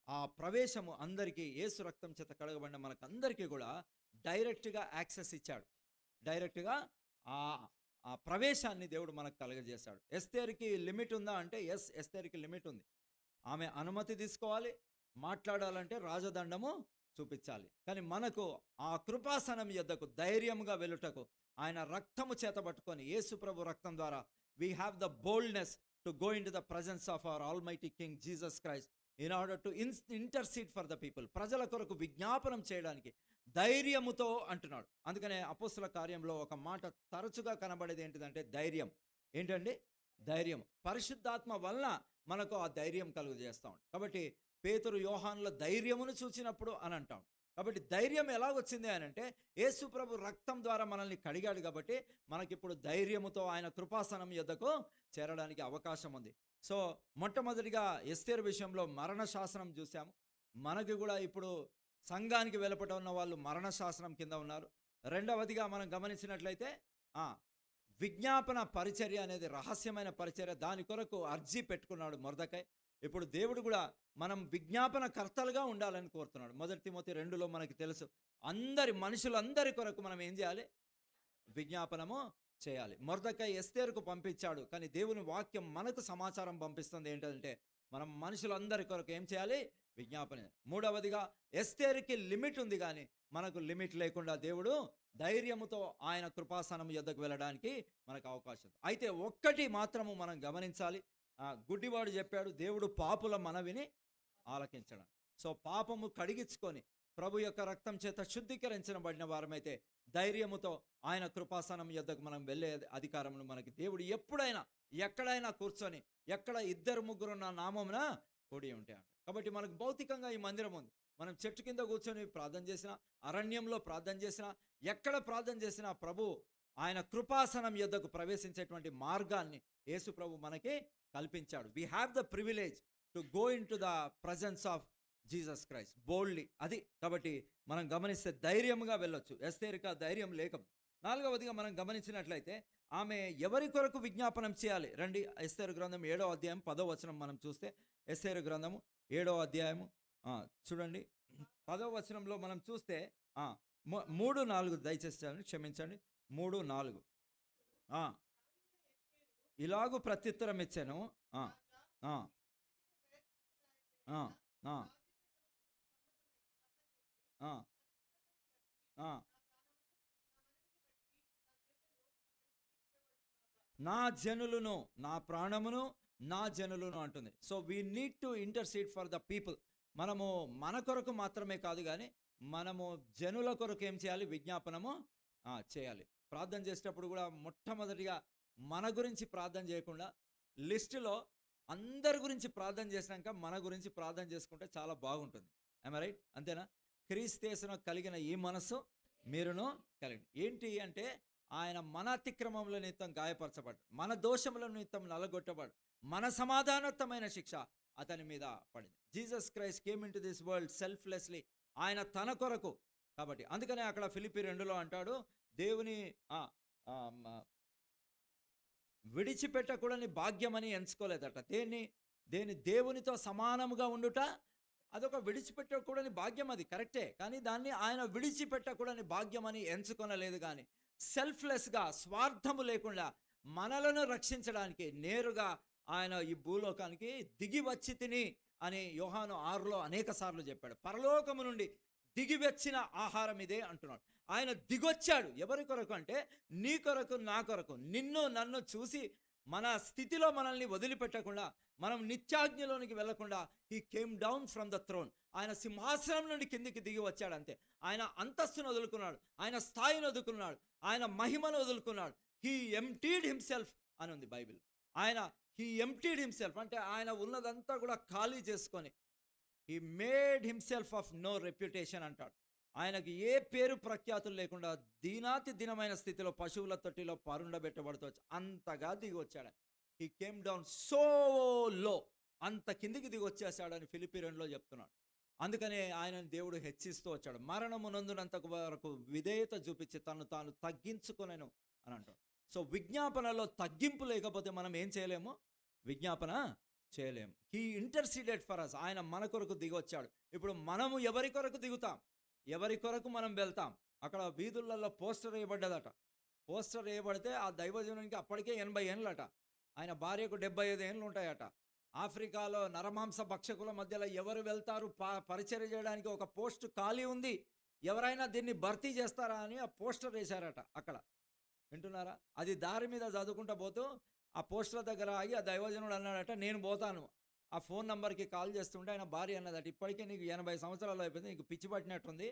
ఆ ప్రవేశము అందరికీ యేసు రక్తం చేత కడగబడిన మనకందరికీ కూడా డైరెక్ట్గా యాక్సెస్ ఇచ్చాడు. డైరెక్ట్గా ఆ ప్రవేశాన్ని దేవుడు మనకు కలుగజేశాడు. ఎస్తేరుకి లిమిట్ ఉందా అంటే ఎస్, ఎస్తేరుకి లిమిట్ ఉంది. ఆమె అనుమతి తీసుకోవాలి, మాట్లాడాలంటే రాజదండము చూపించాలి. కానీ మనకు ఆ కృపాసనం యొద్దకు ధైర్యముగా వెళ్ళుటకు ఆయన రక్తము చేతబట్టుకొని యేసు ప్రభు రక్తం ద్వారా we have the boldness to go into the presence of our almighty king Jesus Christ in order to intercede for the people. ప్రజల కొరకు విజ్ఞాపనం చేయడానికి ధైర్యముతో అంటున్నాడు. అందుకనే అపోస్తుల కార్యంలో ఒక మాట తరచుగా కనబడేది ఏంటిదంటే ధైర్యం. ఏంటండి? ధైర్యం. పరిశుద్ధాత్మ వలన మనకు ఆ ధైర్యం కలుగు చేస్తాం. కాబట్టి పేతురు యోహానుల ధైర్యమును చూసినప్పుడు అని అంటాం. కాబట్టి ధైర్యం ఎలాగొచ్చింది అని అంటే యేసు ప్రభు రక్తం ద్వారా మనల్ని కడిగాడు కాబట్టి మనకిప్పుడు ధైర్యముతో ఆయన కృపాసనం యొద్దకు చేరడానికి అవకాశం ఉంది. సో మొట్టమొదటిగా ఎస్తేరు విషయంలో మరణ శాసనం చూసాము. మనకి కూడా ఇప్పుడు సంఘానికి వెలుపట ఉన్న వాళ్ళు మరణ శాసనం కింద ఉన్నారు. రెండవదిగా మనం గమనించినట్లయితే విజ్ఞాపన పరిచర్య అనేది రహస్యమైన పరిచర్య. దాని కొరకు అర్జీ పెట్టుకున్నాడు మొర్దెకై. ఇప్పుడు దేవుడు కూడా మనం విజ్ఞాపన కర్తలుగా ఉండాలని కోరుతున్నాడు. 1 తిమోతి 2లో మనకి తెలుసు, మనుషులందరి కొరకు మనం ఏం చేయాలి? విజ్ఞాపనము చేయాలి. మొర్దెకై ఎస్తేరుకు పంపించాడు, కానీ దేవుని వాక్యం మనకు సమాచారం పంపిస్తుంది ఏంటంటే మనం మనుషులందరి కొరకు ఏం చేయాలి? విజ్ఞాపన. మూడవదిగా ఎస్తేరుకి లిమిట్ ఉంది, కానీ మనకు లిమిట్ లేకుండా దేవుడు ధైర్యముతో ఆయన కృపాసనం యొద్దకు వెళ్ళడానికి మనకు అవకాశం. అయితే ఒక్కటి మాత్రము మనం గమనించాలి. గుడ్డివాడు చెప్పాడు, దేవుడు పాపుల మనవిని ఆలకించడం. సో పాపము కడిగించుకొని ప్రభు యొక్క రక్తం చేత శుద్ధీకరించబడిన వారమైతే ధైర్యముతో ఆయన కృపాసనం యొద్దకు మనం వెళ్ళే అధికారమును మనకి దేవుడు ఎప్పుడైనా ఎక్కడైనా కూర్చొని, ఎక్కడ 2-3 నా నామమున కూడి ఉంటాయి. కాబట్టి మనకు భౌతికంగా ఈ మందిరం ఉంది. మనం చెట్టు కింద కూర్చొని ప్రార్థన చేసినా, అరణ్యంలో ప్రార్థన చేసినా, ఎక్కడ ప్రార్థన చేసినా ప్రభు ఆయన కృపాసనం యొద్దకు ప్రవేశించేటువంటి మార్గాన్ని యేసు ప్రభు మనకి కల్పించాడు. We have the privilege to go into the presence of Jesus Christ boldly. అది కాబట్టి మనం గమనిస్తే ధైర్యంగా వెళ్ళొచ్చు. ఎస్తేరుకు ధైర్యం లేక. నాలుగవదిగా మనం గమనించినట్లయితే ఆమె ఎవరి కొరకు విజ్ఞాపనం చేయాలి? రండి, ఎస్తేరు గ్రంథం 7వ అధ్యాయం 10వ వచనం మనం చూస్తే, ఎస్తేరు గ్రంథము 7వ అధ్యాయము చూడండి 10వ వచనంలో మనం చూస్తే 3-4 దయచేసి క్షమించండి, 3-4 ఇలాగూ ప్రత్యుత్తరం ఇచ్చాను. నా జనులను, నా ప్రాణమును, నా జనులను అంటుంది. So we need to intercede for the people. మనము మన కొరకు మాత్రమే కాదు, కానీ మనము జనుల కొరకు ఏం చేయాలి? విజ్ఞాపనము చేయాలి. ప్రార్థన చేసేటప్పుడు కూడా మొట్టమొదటిగా మన గురించి ప్రార్థన చేయకుండా లిస్టులో అందరి గురించి ప్రార్థన చేసినాక మన గురించి ప్రార్థన చేసుకుంటే చాలా బాగుంటుంది. I'm right? అంతేనా? క్రీస్తేసును కలిగిన ఈ మనస్సు మీరును కలిగి. ఏంటి అంటే ఆయన మన అతిక్రమముల నిమిత్తం గాయపరచబడ్డాడు, మన దోషముల నిమిత్తం నలగొట్టబడు, మన సమాధానోత్తమైన శిక్ష అతని మీద పడింది. Jesus Christ came in to this world selflessly. ఆయన తన కొరకు. కాబట్టి అందుకనే అక్కడ ఫిలిప్పీ 2లో అంటాడు, దేవుని విడిచిపెట్టకూడని భాగ్యమని ఎంచుకోలేదట. దేవునితో సమానముగా ఉండుట అదొక విడిచిపెట్టకూడని భాగ్యం. అది కరెక్టే, కానీ దాన్ని ఆయన విడిచిపెట్టకూడని భాగ్యం అని ఎంచుకొనలేదు. కానీ సెల్ఫ్లెస్గా, స్వార్థము లేకుండా మనలను రక్షించడానికి నేరుగా ఆయన ఈ భూలోకానికి దిగి వచ్చి తిని అని యోహాను 6లో అనేక సార్లు చెప్పాడు. పరలోకము నుండి దిగి వచ్చిన ఆహారం ఇదే అంటున్నాడు. ఆయన దిగొచ్చాడు ఎవరి కొరకు అంటే నీ కొరకు, నా కొరకు. నిన్ను నన్ను చూసి మన స్థితిలో మనల్ని వదిలిపెట్టకుండా, మనం నిత్యాజ్ఞలోనికి వెళ్లకుండా he came down from the throne. ఆయన సింహాసనం నుండి కిందికి దిగి వచ్చాడు. అంతే. ఆయన అంతస్తును వదులుకున్నాడు, ఆయన స్థాయిని వదులుకున్నాడు, ఆయన మహిమను వదులుకున్నాడు. హీ ఎంప్టీడ్ హిమ్సెల్ఫ్ అని ఉంది బైబిల్. హీ ఎంప్టీడ్ హిమ్సెల్ఫ్ అంటే ఆయన ఉన్నదంతా కూడా ఖాళీ చేసుకొని he made himself of no reputation అంటాడు. ఆయనకి ఏ పేరు ప్రఖ్యాతులు లేకుండా దీనాతి దినమైన స్థితిలో పశువుల తొట్టిలో పరుండబెట్టబడుతూ అంతగా దిగి వచ్చాడు. హీ కేమ్ డౌన్ సో లో, అంత కిందికి దిగి వచ్చేసాడని ఫిలిప్పీ 2లో చెప్తున్నాడు. అందుకనే ఆయనను దేవుడు హెచ్చిస్తూ వచ్చాడు. మరణము నందునంత వరకు విధేయత చూపించి తను తాను తగ్గించుకొనెను అని అంటాడు. సో విజ్ఞాపనలో తగ్గింపు లేకపోతే మనం ఏం చేయలేము? విజ్ఞాపన చేయలేము. He interceded for us. ఆయన మన కొరకు దిగొచ్చాడు. ఇప్పుడు మనము ఎవరి కొరకు దిగుతాం? ఎవరి కొరకు మనం వెళ్తాం? అక్కడ వీధులలో పోస్టర్ వేయబడ్డదట. పోస్టర్ వేయబడితే ఆ దైవజనునికి అప్పటికే 80 ఏండ్లట, ఆయన భార్యకు 75 ఏండ్లు ఉంటాయట. ఆఫ్రికాలో నరమాంస భక్షకుల మధ్యలో ఎవరు వెళ్తారు పరిచర్య చేయడానికి, ఒక పోస్ట్ ఖాళీ ఉంది, ఎవరైనా దీన్ని భర్తీ చేస్తారా అని ఆ పోస్టర్ వేశారట అక్కడ. వింటున్నారా? అది దారి మీద చదువుకుంటా పోతూ ఆ పోస్టర్ దగ్గర ఆగి ఆ దైవజనుడు అన్నాడట, నేను పోతాను. ఆ ఫోన్ నంబర్కి కాల్ చేస్తుంటే ఆయన భార్య అన్నదట, ఇప్పటికే నీకు 80 సంవత్సరాలు అయిపోయింది, నీకు పిచ్చి పట్టినట్టుంది,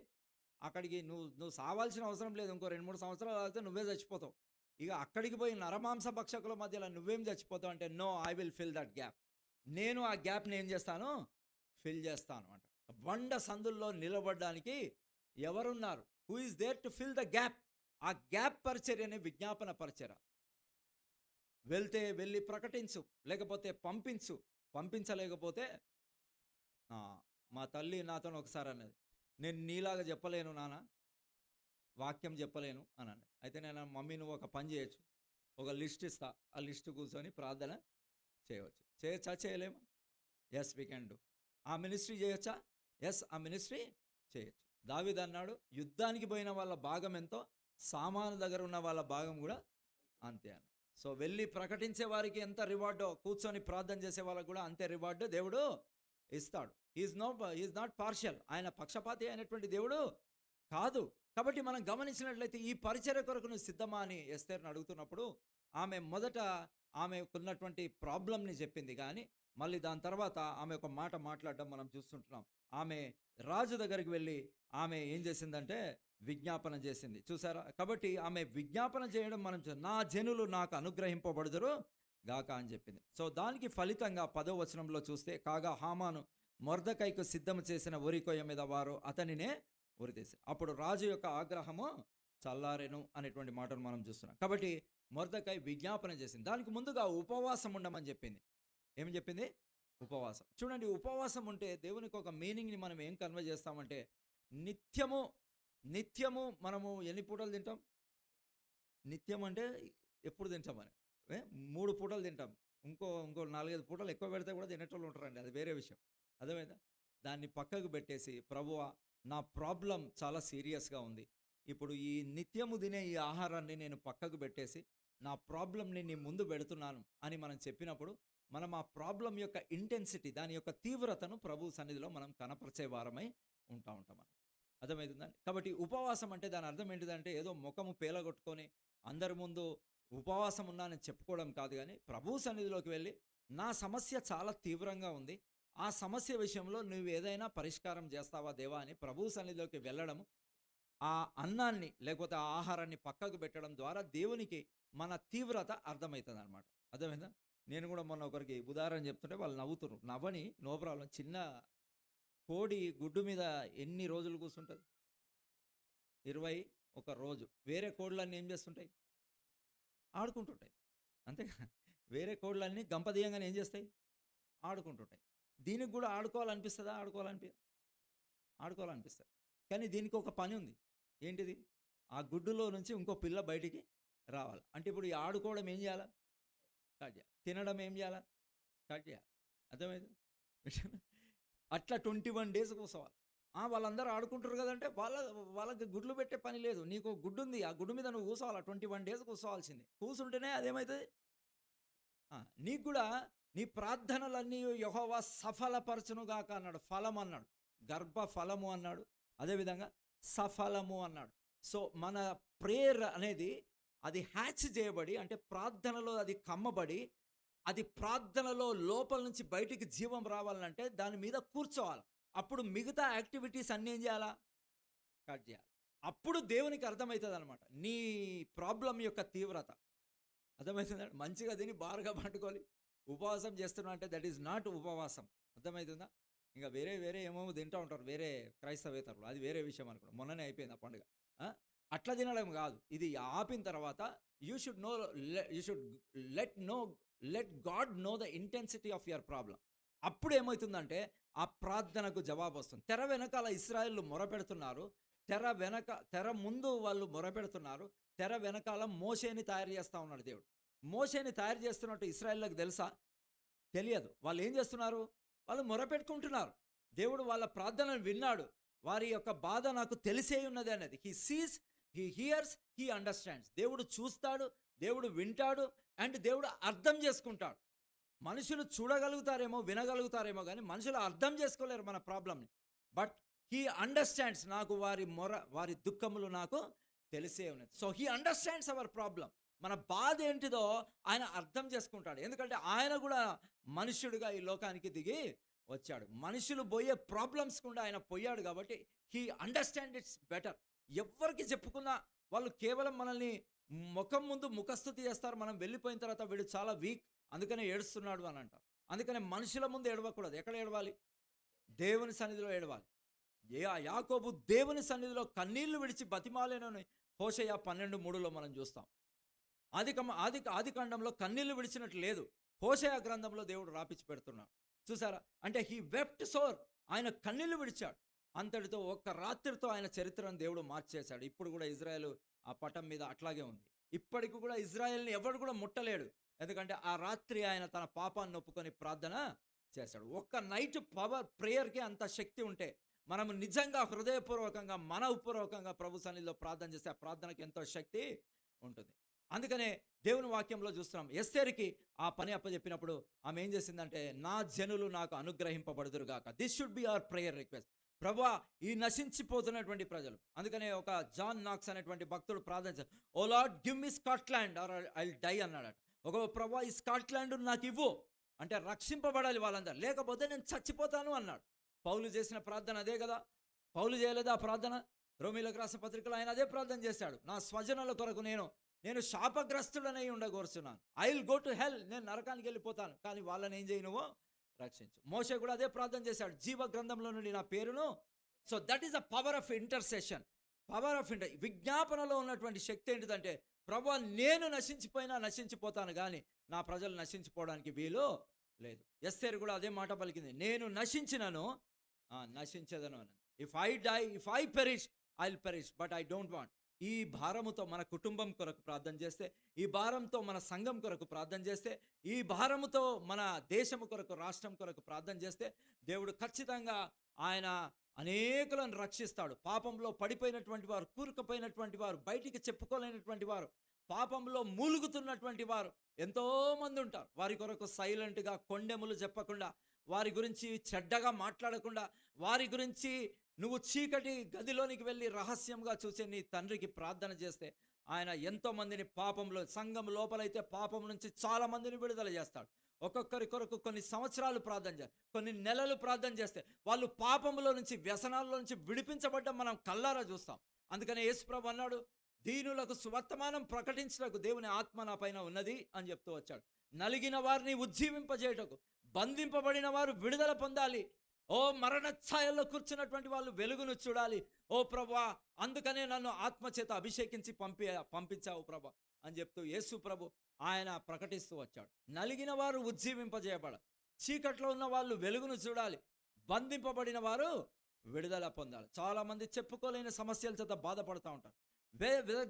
అక్కడికి నువ్వు సావాల్సిన అవసరం లేదు, ఇంకో 2-3 సంవత్సరాలు అయితే నువ్వే చచ్చిపోతావు, ఇక అక్కడికి పోయి నరమాంస భక్షకుల మధ్యలో నువ్వేం చచ్చిపోతావు అంటే, no, I will fill that gap, నేను ఆ గ్యాప్ని ఏం చేస్తాను, ఫిల్ చేస్తాను అంట. బండ సందుల్లో నిలబడడానికి ఎవరున్నారు? Who is there to fill the gap? ఆ గ్యాప్ పరిచర్యనే విజ్ఞాపన పరిచర్య. వెళ్తే వెళ్ళి ప్రకటించు, లేకపోతే పంపించలేకపోతే మా తల్లి నాతో ఒకసారి అన్నది, నేను నీలాగా చెప్పలేను నాన్న, వాక్యం చెప్పలేను అని అన్నది. అయితే నేను, మమ్మీ నువ్వు ఒక పని చేయొచ్చు, ఒక లిస్ట్ ఇస్తా, ఆ లిస్ట్ కూర్చొని ప్రార్థన చేయొచ్చా? చేయలేమా? Yes, we can do. ఆ మినిస్ట్రీ చేయొచ్చా? ఎస్, ఆ మినిస్ట్రీ చేయొచ్చు. దావీదు అన్నాడు, యుద్ధానికి పోయిన వాళ్ళ భాగం ఎంతో సామాను దగ్గర ఉన్న వాళ్ళ భాగం కూడా అంతే అన్న. సో వెళ్ళి ప్రకటించే వారికి ఎంత రివార్డో, కూర్చొని ప్రార్థన చేసే వాళ్ళకు కూడా అంతే రివార్డు దేవుడు ఇస్తాడు. ఈజ్ నాట్ పార్షియల్, ఆయన పక్షపాతి అయినటువంటి దేవుడు కాదు. కాబట్టి మనం గమనించినట్లయితే ఈ పరిచర్య కొరకు నువ్వు సిద్ధమా అని ఎస్తేర్ని అడుగుతున్నప్పుడు ఆమె మొదట ఆమెకున్నటువంటి ప్రాబ్లంని చెప్పింది, కానీ మళ్ళీ దాని తర్వాత ఆమె ఒక మాట మాట్లాడడం మనం చూస్తుంటున్నాం. ఆమె రాజు దగ్గరికి వెళ్ళి ఆమె ఏం చేసిందంటే విజ్ఞాపన చేసింది, చూసారా? కాబట్టి ఆమె విజ్ఞాపన చేయడం మనం నా జనులు నాకు అనుగ్రహింపబడుదురు గాక అని చెప్పింది. సో దానికి ఫలితంగా 10వ వచనంలో చూస్తే, కాగా హామాను మొర్దెకైకు సిద్ధం చేసిన ఉరికొయ్య మీద వారు అతనినే ఉరితీశారు, అప్పుడు రాజు యొక్క ఆగ్రహము చల్లారెను అనేటువంటి మాటను మనం చూస్తున్నాం. కాబట్టి మొర్దెకై విజ్ఞాపన చేసింది. దానికి ముందుగా ఉపవాసం ఉండమని చెప్పింది. ఏం చెప్పింది? ఉపవాసం. చూడండి, ఉపవాసం ఉంటే దేవునికి ఒక మీనింగ్ని మనం ఏం కన్వే చేస్తామంటే, నిత్యము మనము ఎన్ని పూటలు తింటాం? నిత్యం అంటే ఎప్పుడు తింటామని, 3 పూటలు తింటాం. ఇంకో 4-5 పూటలు ఎక్కువ పెడితే కూడా తినేటోళ్ళు ఉంటారండి, అది వేరే విషయం. అర్థమైందా? దాన్ని పక్కకు పెట్టేసి, ప్రభువా నా ప్రాబ్లం చాలా సీరియస్గా ఉంది, ఇప్పుడు ఈ నిత్యము తినే ఈ ఆహారాన్ని నేను పక్కకు పెట్టేసి నా ప్రాబ్లంని నీ ముందు పెడుతున్నాను అని మనం చెప్పినప్పుడు, మనం ఆ ప్రాబ్లం యొక్క ఇంటెన్సిటీ, దాని యొక్క తీవ్రతను ప్రభు సన్నిధిలో మనం కనపరిచే వారమై ఉంటాం మనం. అర్థమవుతుందండి? కాబట్టి ఉపవాసం అంటే దాని అర్థం ఏంటిదంటే, ఏదో ముఖము పేలగొట్టుకొని అందరి ముందు ఉపవాసం ఉన్నానని చెప్పుకోవడం కాదు, కానీ ప్రభు సన్నిధిలోకి వెళ్ళి నా సమస్య చాలా తీవ్రంగా ఉంది, ఆ సమస్య విషయంలో నువ్వు ఏదైనా పరిష్కారం చేస్తావా దేవా అని ప్రభు సన్నిధిలోకి వెళ్ళడం, ఆ అన్నాన్ని లేకపోతే ఆ ఆహారాన్ని పక్కకు పెట్టడం ద్వారా దేవునికి మన తీవ్రత అర్థమవుతుంది అనమాట. అర్థమైందా? నేను కూడా మొన్న ఒకరికి ఉదాహరణ చెప్తుంటే వాళ్ళు నవ్వుతున్నారు. నవ్వని, నో ప్రాబ్లం. చిన్న కోడి గుడ్డు మీద ఎన్ని రోజులు కూర్చుంటుంది? 21 రోజు. వేరే కోళ్ళన్నీ ఏం చేస్తుంటాయి? ఆడుకుంటుంటాయి, అంతేగా? వేరే కోళ్ళన్నీ గంపదీయంగానే ఏం చేస్తాయి? ఆడుకుంటుంటాయి. దీనికి కూడా ఆడుకోవాలనిపిస్తుందా? ఆడుకోవాలనిపిస్తుంది. కానీ దీనికి ఒక పని ఉంది. ఏంటిది? ఆ గుడ్డులో నుంచి ఇంకో పిల్ల బయటికి రావాలి. అంటే ఇప్పుడు ఈ ఆడుకోవడం ఏం చేయాలా? స్టార్ట్ చేయాలి. తినడం ఏం చేయాలా? స్టార్ట్ చేయాలి. అర్థమైంది? అట్లా 21 డేస్ కూర్చోవాలి. వాళ్ళందరూ ఆడుకుంటారు కదంటే వాళ్ళకి గుడ్లు పెట్టే పని లేదు. నీకు గుడ్డు ఉంది, ఆ గుడ్డు మీద నువ్వు కూర్చోవాలి. 21 డేస్ కూర్చోవాల్సింది. కూర్చుంటేనే అదేమవుతుంది? నీకు కూడా నీ ప్రార్థనలన్నీ యెహోవా సఫలపరచునుగాక అన్నాడు. ఫలం అన్నాడు, గర్భ ఫలము అన్నాడు, అదేవిధంగా సఫలము అన్నాడు. సో మన ప్రేయర్ అనేది అది హ్యాచ్ చేయబడి, అంటే ప్రార్థనలో అది కమ్మబడి, అది ప్రార్థనలో లోపల నుంచి బయటికి జీవం రావాలంటే దాని మీద కూర్చోవాలి. అప్పుడు మిగతా యాక్టివిటీస్ అన్నీ ఏం చేయాలా? కట్ చేయాలి. అప్పుడు దేవునికి అర్థమవుతుంది అనమాట నీ ప్రాబ్లం యొక్క తీవ్రత. అర్థమవుతుందా? మంచిగా తిని బారుగా పట్టుకోవాలి ఉపవాసం చేస్తున్నా అంటే దట్ ఈస్ నాట్ ఉపవాసం. అర్థమవుతుందా? ఇంకా వేరే ఏమో తింటూ ఉంటారు వేరే క్రైస్తవేతరులు, అది వేరే విషయం అనుకోండి. మొన్ననే అయిపోయింది ఆ పండుగ. అట్లా తినడం కాదు. ఇది ఆపిన తర్వాత you should let God know the intensity of your problem. అప్పుడు ఏమవుతుందంటే ఆ ప్రార్థనకు జవాబు వస్తుంది. తెర వెనకాల ఇశ్రాయేలు మొరపెడుతున్నారు, తెర ముందు వాళ్ళు మొరపెడుతున్నారు, తెర వెనకాల మోషేని తయారు చేస్తూ ఉన్నాడు దేవుడు. మోషేని తయారు చేస్తున్నట్టు ఇశ్రాయేలులకు తెలుసా? తెలియదు. వాళ్ళు ఏం చేస్తున్నారు? వాళ్ళు మొరపెట్టుకుంటున్నారు. దేవుడు వాళ్ళ ప్రార్థనను విన్నాడు. వారి యొక్క బాధ నాకు తెలిసే ఉన్నది అనేది. He sees he here's, he understands. దేవుడు చూస్తాడు, దేవుడు వింటాడు, అండ్ దేవుడు అర్థం చేసుకుంటాడు. మనుషులు చూడగలుగుతారేమో, వినగలుగుతారేమో, కానీ మనుషులు అర్థం చేసుకోలేరు మన ప్రాబ్లమ్ని. But he understands. నాకు వారి దుఃఖములు నాకు తెలిసే ఉన్నది. So he understands our problem. మన బాధ ఏంటిదో ఆయన అర్థం చేసుకుంటాడు. ఎందుకంటే ఆయన కూడా మనుష్యుడిగా ఈ లోకానికి దిగి వచ్చాడు. మనుషులు పోయే ప్రాబ్లమ్స్ కూడా ఆయన పోయాడు కాబట్టి హీ అండర్స్టాండ్ ఇట్స్ బెటర్. ఎవరికి చెప్పుకున్నా వాళ్ళు కేవలం మనల్ని ముఖం ముందు ముఖస్థుతి చేస్తారు. మనం వెళ్ళిపోయిన తర్వాత వీడు చాలా వీక్, అందుకనే ఏడుస్తున్నాడు అని అంటారు. అందుకనే మనుషుల ముందు ఏడవకూడదు. ఎక్కడ ఏడవాలి? దేవుని సన్నిధిలో ఏడవాలి. యాకోబు దేవుని సన్నిధిలో కన్నీళ్లు విడిచి బతిమాలేనని హోషేయ 12:3లో మనం చూస్తాం. ఆది కాండంలో కన్నీళ్లు విడిచినట్లు లేదు, హోషేయ గ్రంథంలో దేవుడు రాపిచ్చి పెడుతున్నాడు. చూసారా? అంటే హీ వెప్ట్ సోర్. ఆయన కన్నీళ్లు విడిచాడు. అంతటితో ఒక్క రాత్రితో ఆయన చరిత్రను దేవుడు మార్చేశాడు. ఇప్పుడు కూడా ఇజ్రాయెల్ ఆ పటం మీద అట్లాగే ఉంది. ఇప్పటికి కూడా ఇజ్రాయెల్ని ఎవడు కూడా ముట్టలేడు. ఎందుకంటే ఆ రాత్రి ఆయన తన పాపాన్ని ఒప్పుకొని ప్రార్థన చేశాడు. ఒక్క నైట్ ప్రేయర్కి అంత శక్తి ఉంటే మనం నిజంగా హృదయపూర్వకంగా మనఃపూర్వకంగా ప్రభు సన్నిధిలో ప్రార్థన చేస్తే ఆ ప్రార్థనకి ఎంతో శక్తి ఉంటుంది. అందుకనే దేవుని వాక్యంలో చూస్తున్నాం, ఎస్తేరుకి ఆ పని అప్పచెప్పినప్పుడు ఆమె ఏం చేసిందంటే, నా జనులు నాకు అనుగ్రహింపబడుదురుగాక. This should be our prayer request. ప్రభువా, ఈ నశించిపోతున్నటువంటి ప్రజలు. అందుకనే ఒక జాన్ నాక్స్ అనేటువంటి భక్తుడు ప్రార్థించాడు, O Lord give me Scotland or I will die అన్నాడట. ఒక ప్రభువా, ఈ స్కాట్లాండ్ నాకు ఇవ్వు అంటే రక్షింపబడాలి వాళ్ళందరూ, లేకపోతే నేను చచ్చిపోతాను అన్నాడు. పౌలు చేసిన ప్రార్థన అదే కదా. పౌలు చేయలేదా ఆ ప్రార్థన? రోమీలకు రాసిన పత్రికలో ఆయన అదే ప్రార్థన చేశాడు. నా స్వజనుల కొరకు నేను శాపగ్రస్తుడనై ఉండగోరుచున్నాను. I will go to hell. నేను నరకానికి వెళ్ళిపోతాను, కానీ వాళ్ళని ఏం చేయి, నువ్వు రక్షించు. మోషే కూడా అదే ప్రార్థన చేశాడు, జీవ గ్రంథంలో నుండి నా పేరును. So that is the power of intercession. Power of విజ్ఞాపనలో ఉన్నటువంటి శక్తి ఏంటిదంటే, ప్రభువా నేను నశించిపోతాను, కానీ నా ప్రజలు నశించిపోవడానికి వీలు లేదు. ఎస్తేరు కూడా అదే మాట పలికింది, నేను నశించదను అని. If I perish I will perish, but I don't want. ఈ భారముతో మన కుటుంబం కొరకు ప్రార్థన చేస్తే, ఈ భారంతో మన సంఘం కొరకు ప్రార్థన చేస్తే, ఈ భారముతో మన దేశము కొరకు, రాష్ట్రం కొరకు ప్రార్థన చేస్తే, దేవుడు ఖచ్చితంగా ఆయన అనేకులను రక్షిస్తాడు. పాపంలో పడిపోయినటువంటి వారు, కూరుకుపోయినటువంటి వారు, బయటికి చెప్పుకోలేనటువంటి వారు, పాపంలో మూలుగుతున్నటువంటి వారు ఎంతోమంది ఉంటారు. వారి కొరకు సైలెంట్గా కొండెములు చెప్పకుండా, వారి గురించి చెడ్డగా మాట్లాడకుండా, వారి గురించి నువ్వు చీకటి గదిలోనికి వెళ్ళి రహస్యంగా చూసే నీ తండ్రికి ప్రార్థన చేస్తే ఆయన ఎంతోమందిని పాపంలో, సంఘం లోపలైతే పాపం నుంచి చాలా మందిని విడుదల చేస్తాడు. ఒక్కొక్కరి కొరకు కొన్ని సంవత్సరాలు ప్రార్థన చేస్తారు, కొన్ని నెలలు ప్రార్థన చేస్తే వాళ్ళు పాపంలో నుంచి, వ్యసనాల్లో నుంచి విడిపించబడ్డం మనం కల్లారా చూస్తాం. అందుకనే యేసుప్రభు అన్నాడు, దీనులకు సువర్తమానం ప్రకటించడానికి దేవుని ఆత్మ నా పైన ఉన్నది అని చెప్తూ వచ్చాడు. నలిగిన వారిని ఉజ్జీవింపజేయటకు, బంధింపబడిన వారు విడుదల పొందాలి. ఓ మరణ ఛాయల్లో కూర్చున్నటువంటి వాళ్ళు వెలుగును చూడాలి. ఓ ప్రభువా, అందుకనే నన్ను ఆత్మచేత అభిషేకించి పంపించావు ప్రభా అని చెప్తూ యేసు ప్రభు ఆయన ప్రకటిస్తూ వచ్చాడు. నలిగిన వారు ఉజ్జీవింపజేయబడాలి, చీకట్లో ఉన్న వాళ్ళు వెలుగును చూడాలి, బంధింపబడిన వారు విడుదల పొందాలి. చాలామంది చెప్పుకోలేని సమస్యల చేత బాధపడుతూ ఉంటారు.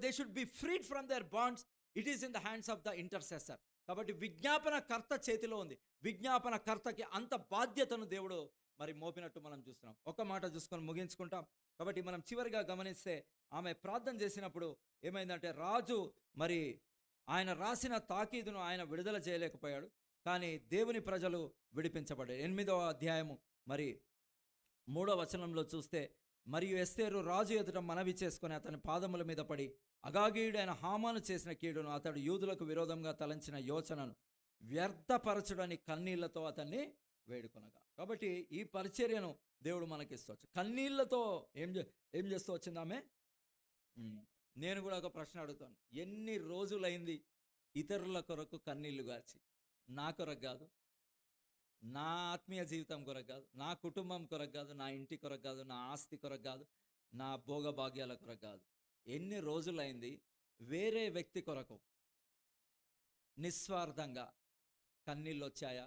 They should be freed from their bonds. It is in the hands of the intercessor. కాబట్టి విజ్ఞాపనకర్త చేతిలో ఉంది. విజ్ఞాపనకర్తకి అంత బాధ్యతను దేవుడు మరి మోపినట్టు మనం చూస్తున్నాం. ఒక మాట చూసుకొని ముగించుకుంటాం. కాబట్టి మనం చివరిగా గమనిస్తే, ఆమె ప్రార్థన చేసినప్పుడు ఏమైందంటే, రాజు మరి ఆయన రాసిన తాకీదును ఆయన విడుదల చేయలేకపోయాడు, కానీ దేవుని ప్రజలు విడిపించబడ్డారు. 8వ అధ్యాయము మరి 3వ వచనంలో చూస్తే, మరియు ఎస్తేరు రాజు ఎదుట మనవి చేసుకొని అతని పాదముల మీద పడి, అగాగీయుడైన హామాను చేసిన కీడును, అతడు యూదులకు విరోధంగా తలంచిన యోచనను వ్యర్థపరచుడని కన్నీళ్లతో అతన్ని వేడుకొనగా. కాబట్టి ఈ పరిచర్యను దేవుడు మనకిస్తవచ్చు. కన్నీళ్లతో ఏం చేస్తూ వచ్చింది ఆమె? నేను కూడా ఒక ప్రశ్న అడుగుతాను, ఎన్ని రోజులైంది ఇతరుల కొరకు కన్నీళ్లు గార్చి? నా కొరకు కాదు, నా ఆత్మీయ జీవితం కొరకు కాదు, నా కుటుంబం కొరకు కాదు, నా ఇంటి కొరకు కాదు, నా ఆస్తి కొరకు కాదు, నా భోగభాగ్యాల కొరకు కాదు. ఎన్ని రోజులైంది వేరే వ్యక్తి కొరకు నిస్వార్థంగా కన్నీళ్ళు వచ్చాయా?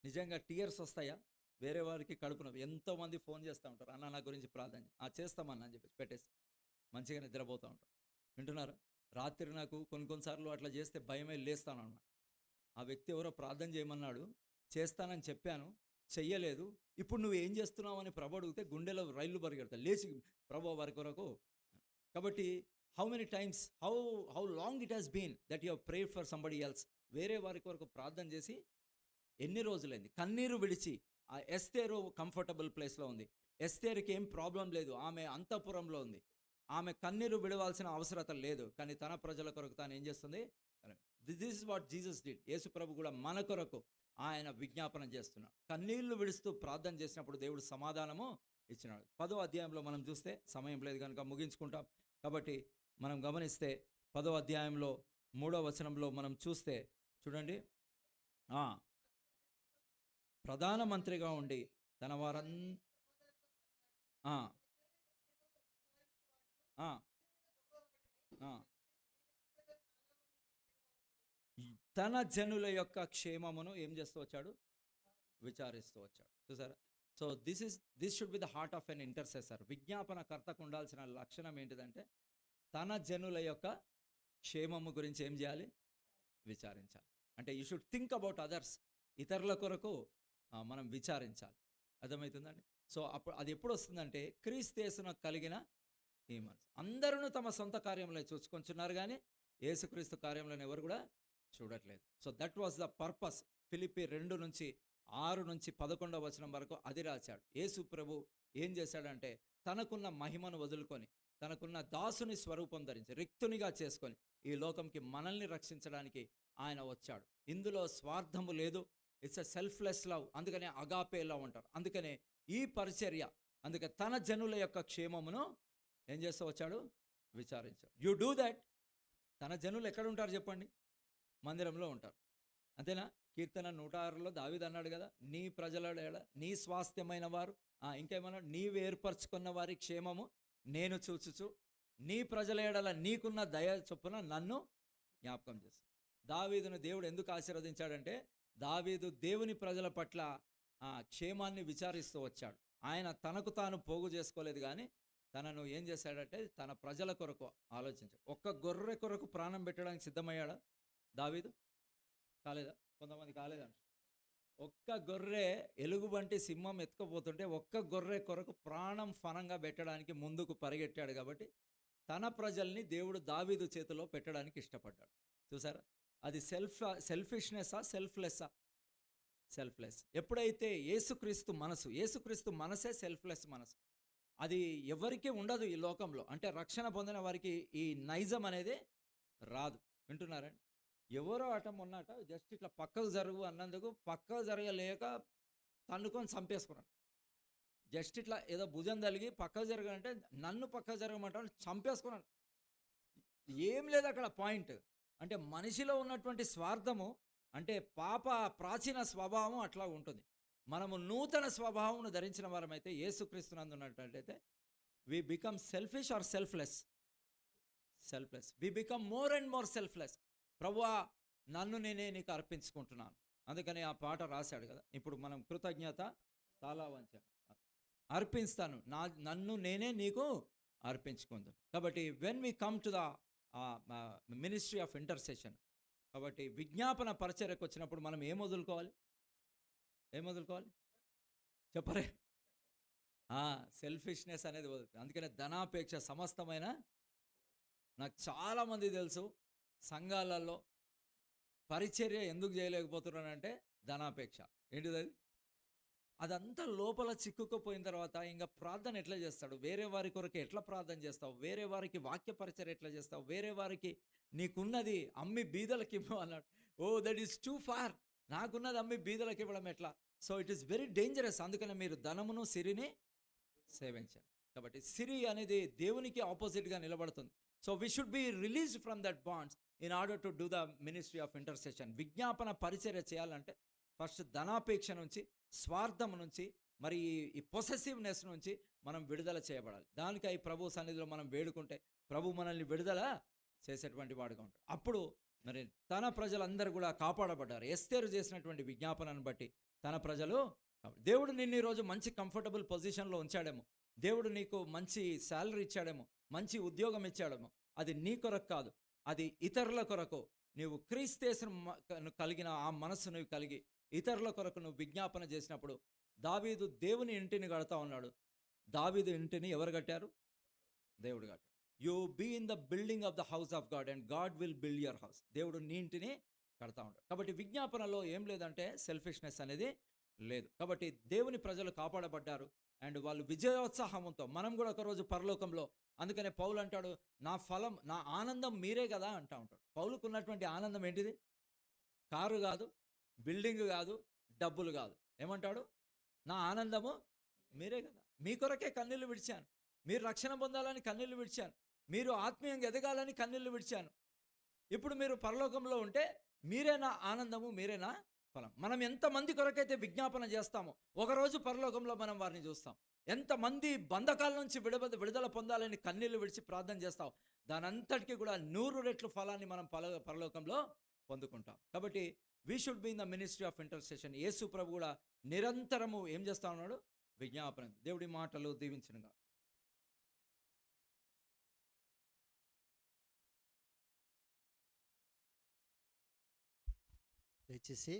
నిజంగా టీయర్స్ వస్తాయా? వేరే వారికి కడుపున ఎంతోమంది ఫోన్ చేస్తూ ఉంటారు, అన్న నా గురించి ప్రార్థన చేస్తామన్నా అని చెప్పేసి పెట్టేసి మంచిగా నిద్రపోతూ ఉంటారు. వింటున్నారు? రాత్రి నాకు కొన్నిసార్లు అట్లా చేస్తే భయమే లేస్తాను అన్నమాట. ఆ వ్యక్తి ఎవరో ప్రార్థన చేయమన్నాడు, చేస్తానని చెప్పాను, చెయ్యలేదు, ఇప్పుడు నువ్వు ఏం చేస్తున్నావు అని ప్రభు అడిగితే గుండెలో రైళ్లు పరిగెడతాయి, లేచి ప్రభు వారి కొరకు. కాబట్టి how many times how long it has been that you have prayed for somebody else. వేరే వారి కొరకు ప్రార్థన చేసి ఎన్ని రోజులైంది? కన్నీరు విడిచి. ఆ ఎస్తేరు కంఫర్టబుల్ ప్లేస్లో ఉంది. ఎస్తేరుకి ఏం ప్రాబ్లం లేదు, ఆమె అంతఃపురంలో ఉంది, ఆమె కన్నీరు విడవాల్సిన అవసరత లేదు. కానీ తన ప్రజల కొరకు తాను ఏం చేస్తుంది? This is what Jesus did. Yesu ప్రభు కూడా మన కొరకు ఆయన విజ్ఞాపన చేస్తున్నాడు. కన్నీళ్లు విడుస్తూ ప్రార్థన చేసినప్పుడు దేవుడు సమాధానము ఇచ్చినాడు. 10వ అధ్యాయంలో మనం చూస్తే, సమయం లేదు కనుక ముగించుకుంటాం. కాబట్టి మనం గమనిస్తే 10వ అధ్యాయంలో 3వ వచనంలో మనం చూస్తే చూడండి, ప్రధానమంత్రిగా ఉండి తన తన జనుల యొక్క క్షేమమును ఏం చేస్తూ వచ్చాడు? విచారిస్తూ వచ్చాడు. చూసారా? So this should be the heart of an intercessor. విజ్ఞాపనకర్తకు ఉండాల్సిన లక్షణం ఏంటిదంటే తన జనుల యొక్క క్షేమము గురించి ఏం చేయాలి? విచారించాలి. అంటే you should think about others. ఇతరుల కొరకు మనం విచారించాలి. అర్థమవుతుందండి? సో అప్పుడు అది ఎప్పుడు వస్తుందంటే, క్రీస్తు కలిగిన ఈ మనసు. అందరూ తమ సొంత కార్యంలో చూసుకొంచున్నారు, కానీ యేసుక్రీస్తు కార్యంలో ఎవరు కూడా చూడట్లేదు. So that was the purpose. Philippi 2:6-11 వచనం వరకు అది రాశాడు. యేసు ప్రభు ఏం చేశాడంటే, తనకున్న మహిమను వదులుకొని, తనకున్న దాసుని స్వరూపం ధరించి, రిక్తునిగా చేసుకొని ఈ లోకంకి మనల్ని రక్షించడానికి ఆయన వచ్చాడు. ఇందులో స్వార్థము లేదు. It's a selfless love. అందుకనే అగాపే లవ్ అంటారు. అందుకనే ఈ పరిచర్య, అందుకే తన జనుల యొక్క క్షేమమును ఏం చేస్తూ వచ్చాడు? విచారించాడు. You do that. తన జనులు ఎక్కడ ఉంటారు చెప్పండి? మందిరంలో ఉంటారు. అంతేనా? కీర్తన 106లో దావీదు అన్నాడు కదా, నీ ప్రజల ఎడల నీ స్వాస్థ్యమైన వారు, ఇంకేమన్నాడు? నీవు ఏర్పరచుకున్న వారి క్షేమము నేను చూచుచు నీ ప్రజల ఎడల నీకున్న దయ చొప్పున నన్ను జ్ఞాపకం చేస్తాను. దావీదును దేవుడు ఎందుకు ఆశీర్వదించాడంటే, దావీదు దేవుని ప్రజల పట్ల క్షేమాన్ని విచారిస్తూ వచ్చాడు. ఆయన తనకు తాను పోగు చేసుకోలేదు, కానీ తనను ఏం చేశాడంటే తన ప్రజల కొరకు ఆలోచించాడు. ఒక్క గొర్రె కొరకు ప్రాణం పెట్టడానికి సిద్ధమయ్యాడా దావీదు? కాలేదా? కొంతమంది కాలేదంట. ఒక్క గొర్రె, ఎలుగుబంటి సింహం ఎత్తుకుపోతుంటే ఒక్క గొర్రె కొరకు ప్రాణం ఫనంగా పెట్టడానికి ముందుకు పరిగెట్టాడు. కాబట్టి తన ప్రజల్ని దేవుడు దావీదు చేతిలో పెట్టడానికి ఇష్టపడ్డాడు. చూసారా? అది సెల్ఫిష్నెస్సా? సెల్ఫ్లెస్. ఎప్పుడైతే యేసుక్రీస్తు మనసే సెల్ఫ్లెస్ మనసు. అది ఎవరికీ ఉండదు ఈ లోకంలో. అంటే రక్షణ పొందిన వారికి ఈ నైజం అనేది రాదు. వింటున్నారండి? ఎవరో మొన్నట జస్ట్ ఇట్లా పక్కకు జరుగు అన్నందుకు పక్కకు జరగలేక తన్నుకొని చంపేసుకున్నాను. జస్ట్ ఇట్లా ఏదో భుజం తలిగి పక్కకు జరగాలంటే నన్ను పక్కకు జరగమంటాను, చంపేసుకున్నాను. ఏం లేదు అక్కడ పాయింట్. అంటే మనిషిలో ఉన్నటువంటి స్వార్థము, అంటే పాప ప్రాచీన స్వభావం అట్లా ఉంటుంది. మనము నూతన స్వభావమును ధరించిన వారమైతే, యేసుక్రీస్తునందు ఉన్నట్లయితే, we become selfish or selfless. We become more and more selfless. ప్రభువా, నన్ను నేనే నీకు అర్పించుకుంటున్నాను. అందుకని ఆ పాట రాశాడు కదా. ఇప్పుడు మనం కృతజ్ఞత తాళవంచ అర్పిస్తాను, నన్ను నేనే నీకు అర్పించుకుందాం. కాబట్టి when we come to the ministry of intercession, కాబట్టి విజ్ఞాపన పరిచర్యకు వచ్చినప్పుడు మనం ఏం వదులుకోవాలి? చెప్పరే? సెల్ఫిష్నెస్ అనేది వదులుతుంది. అందుకనే ధనాపేక్ష సమస్తమైన, నాకు చాలామంది తెలుసు సంఘాలలో పరిచర్య ఎందుకు చేయలేకపోతున్నానంటే ధనాపేక్ష. ఏంటిది? అదంతా లోపల చిక్కుకుపోయిన తర్వాత ఇంకా ప్రార్థన ఎట్లా చేస్తాడు? వేరే వారి కొరకు ఎట్లా ప్రార్థన చేస్తావు? వేరే వారికి వాక్య పరిచర్య ఎట్లా చేస్తావు? వేరే వారికి నీకున్నది అమ్మి బీదలకి ఇవ్వు అన్నాడు. That is too far. నాకున్నది అమ్మి బీదలకి ఇవ్వడం ఎట్లా? So it is very dangerous. అందుకనే మీరు ధనమును సిరిని సేవించాలి. కాబట్టి సిరి అనేది దేవునికి ఆపోజిట్గా నిలబడుతుంది. So we should be released from that bonds in order to do the ministry of intercession. విజ్ఞాపన పరిచర్య చేయాలంటే ఫస్ట్ ధనాపేక్ష నుంచి, స్వార్థం నుంచి, మరి ఈ పొసెసివ్నెస్ నుంచి మనం విడుదల చేయబడాలి. దానికై ప్రభు సన్నిధిలో మనం వేడుకుంటే ప్రభు మనల్ని విడుదల చేసేటువంటి వాడుగా ఉంటాడు. అప్పుడు మరి తన ప్రజలందరూ కూడా కాపాడబడ్డారు. ఎస్తేరు చేసినటువంటి విజ్ఞాపనను బట్టి తన ప్రజలు, దేవుడు నిన్ను ఈరోజు మంచి కంఫర్టబుల్ పొజిషన్లో ఉంచాడేమో, దేవుడు నీకు మంచి శాలరీ ఇచ్చాడేమో, మంచి ఉద్యోగం ఇచ్చాడేమో, అది నీ కొరకు కాదు, అది ఇతరుల కొరకు. నీవు క్రీస్తును కలిగిన ఆ మనస్సు నువ్వు కలిగి ఇతరుల కొరకు నువ్వు విజ్ఞాపన చేసినప్పుడు, దావీదు దేవుని ఇంటిని కడతా ఉన్నాడు. దావీదు ఇంటిని ఎవరు కట్టారు? దేవుడు కట్టాడు. You be in the building of the house of God and God will build your house. దేవుడు నీ ఇంటిని కడతా ఉంటాడు. కాబట్టి విజ్ఞాపనలో ఏం లేదంటే సెల్ఫిష్నెస్ అనేది లేదు. కాబట్టి దేవుని ప్రజలు కాపాడబడ్డారు అండ్ వాళ్ళు విజయోత్సాహంతో మనం కూడా ఒకరోజు పరలోకంలో, అందుకనే పౌలు అంటాడు, నా ఫలం నా ఆనందం మీరే కదా అంటా ఉంటాడు. పౌలుకు ఉన్నటువంటి ఆనందం ఏంటిది? కారు కాదు, బిల్డింగ్ కాదు, డబ్బులు కాదు. ఏమంటాడు? నా ఆనందము మీరే కదా. మీ కొరకే కన్నీళ్లు విడిచాను, మీరు రక్షణ పొందాలని కన్నీళ్లు విడిచాను, మీరు ఆత్మీయంగా ఎదగాలని కన్నీళ్లు విడిచాను. ఇప్పుడు మీరు పరలోకంలో ఉంటే మీరే నా ఆనందము, మీరే నా ఫలం. మనం ఎంతమంది కొరకైతే విజ్ఞాపన చేస్తామో ఒకరోజు పరలోకంలో మనం వారిని చూస్తాం. ఎంతమంది బంధకాల నుంచి విడుదల పొందాలని కన్నీళ్లు విడిచి ప్రార్థన చేస్తాం, దానంతటికీ కూడా 100 రెట్లు ఫలాన్ని మనం పరలోకంలో పొందుకుంటాం. కాబట్టి we should be in the ministry of intercession. Yesu ప్రభు కూడా నిరంతరము ఏం చేస్తా ఉన్నాడు? విజ్ఞాపన. దేవుడి మాటలు దీవించునుగా. దయచేసి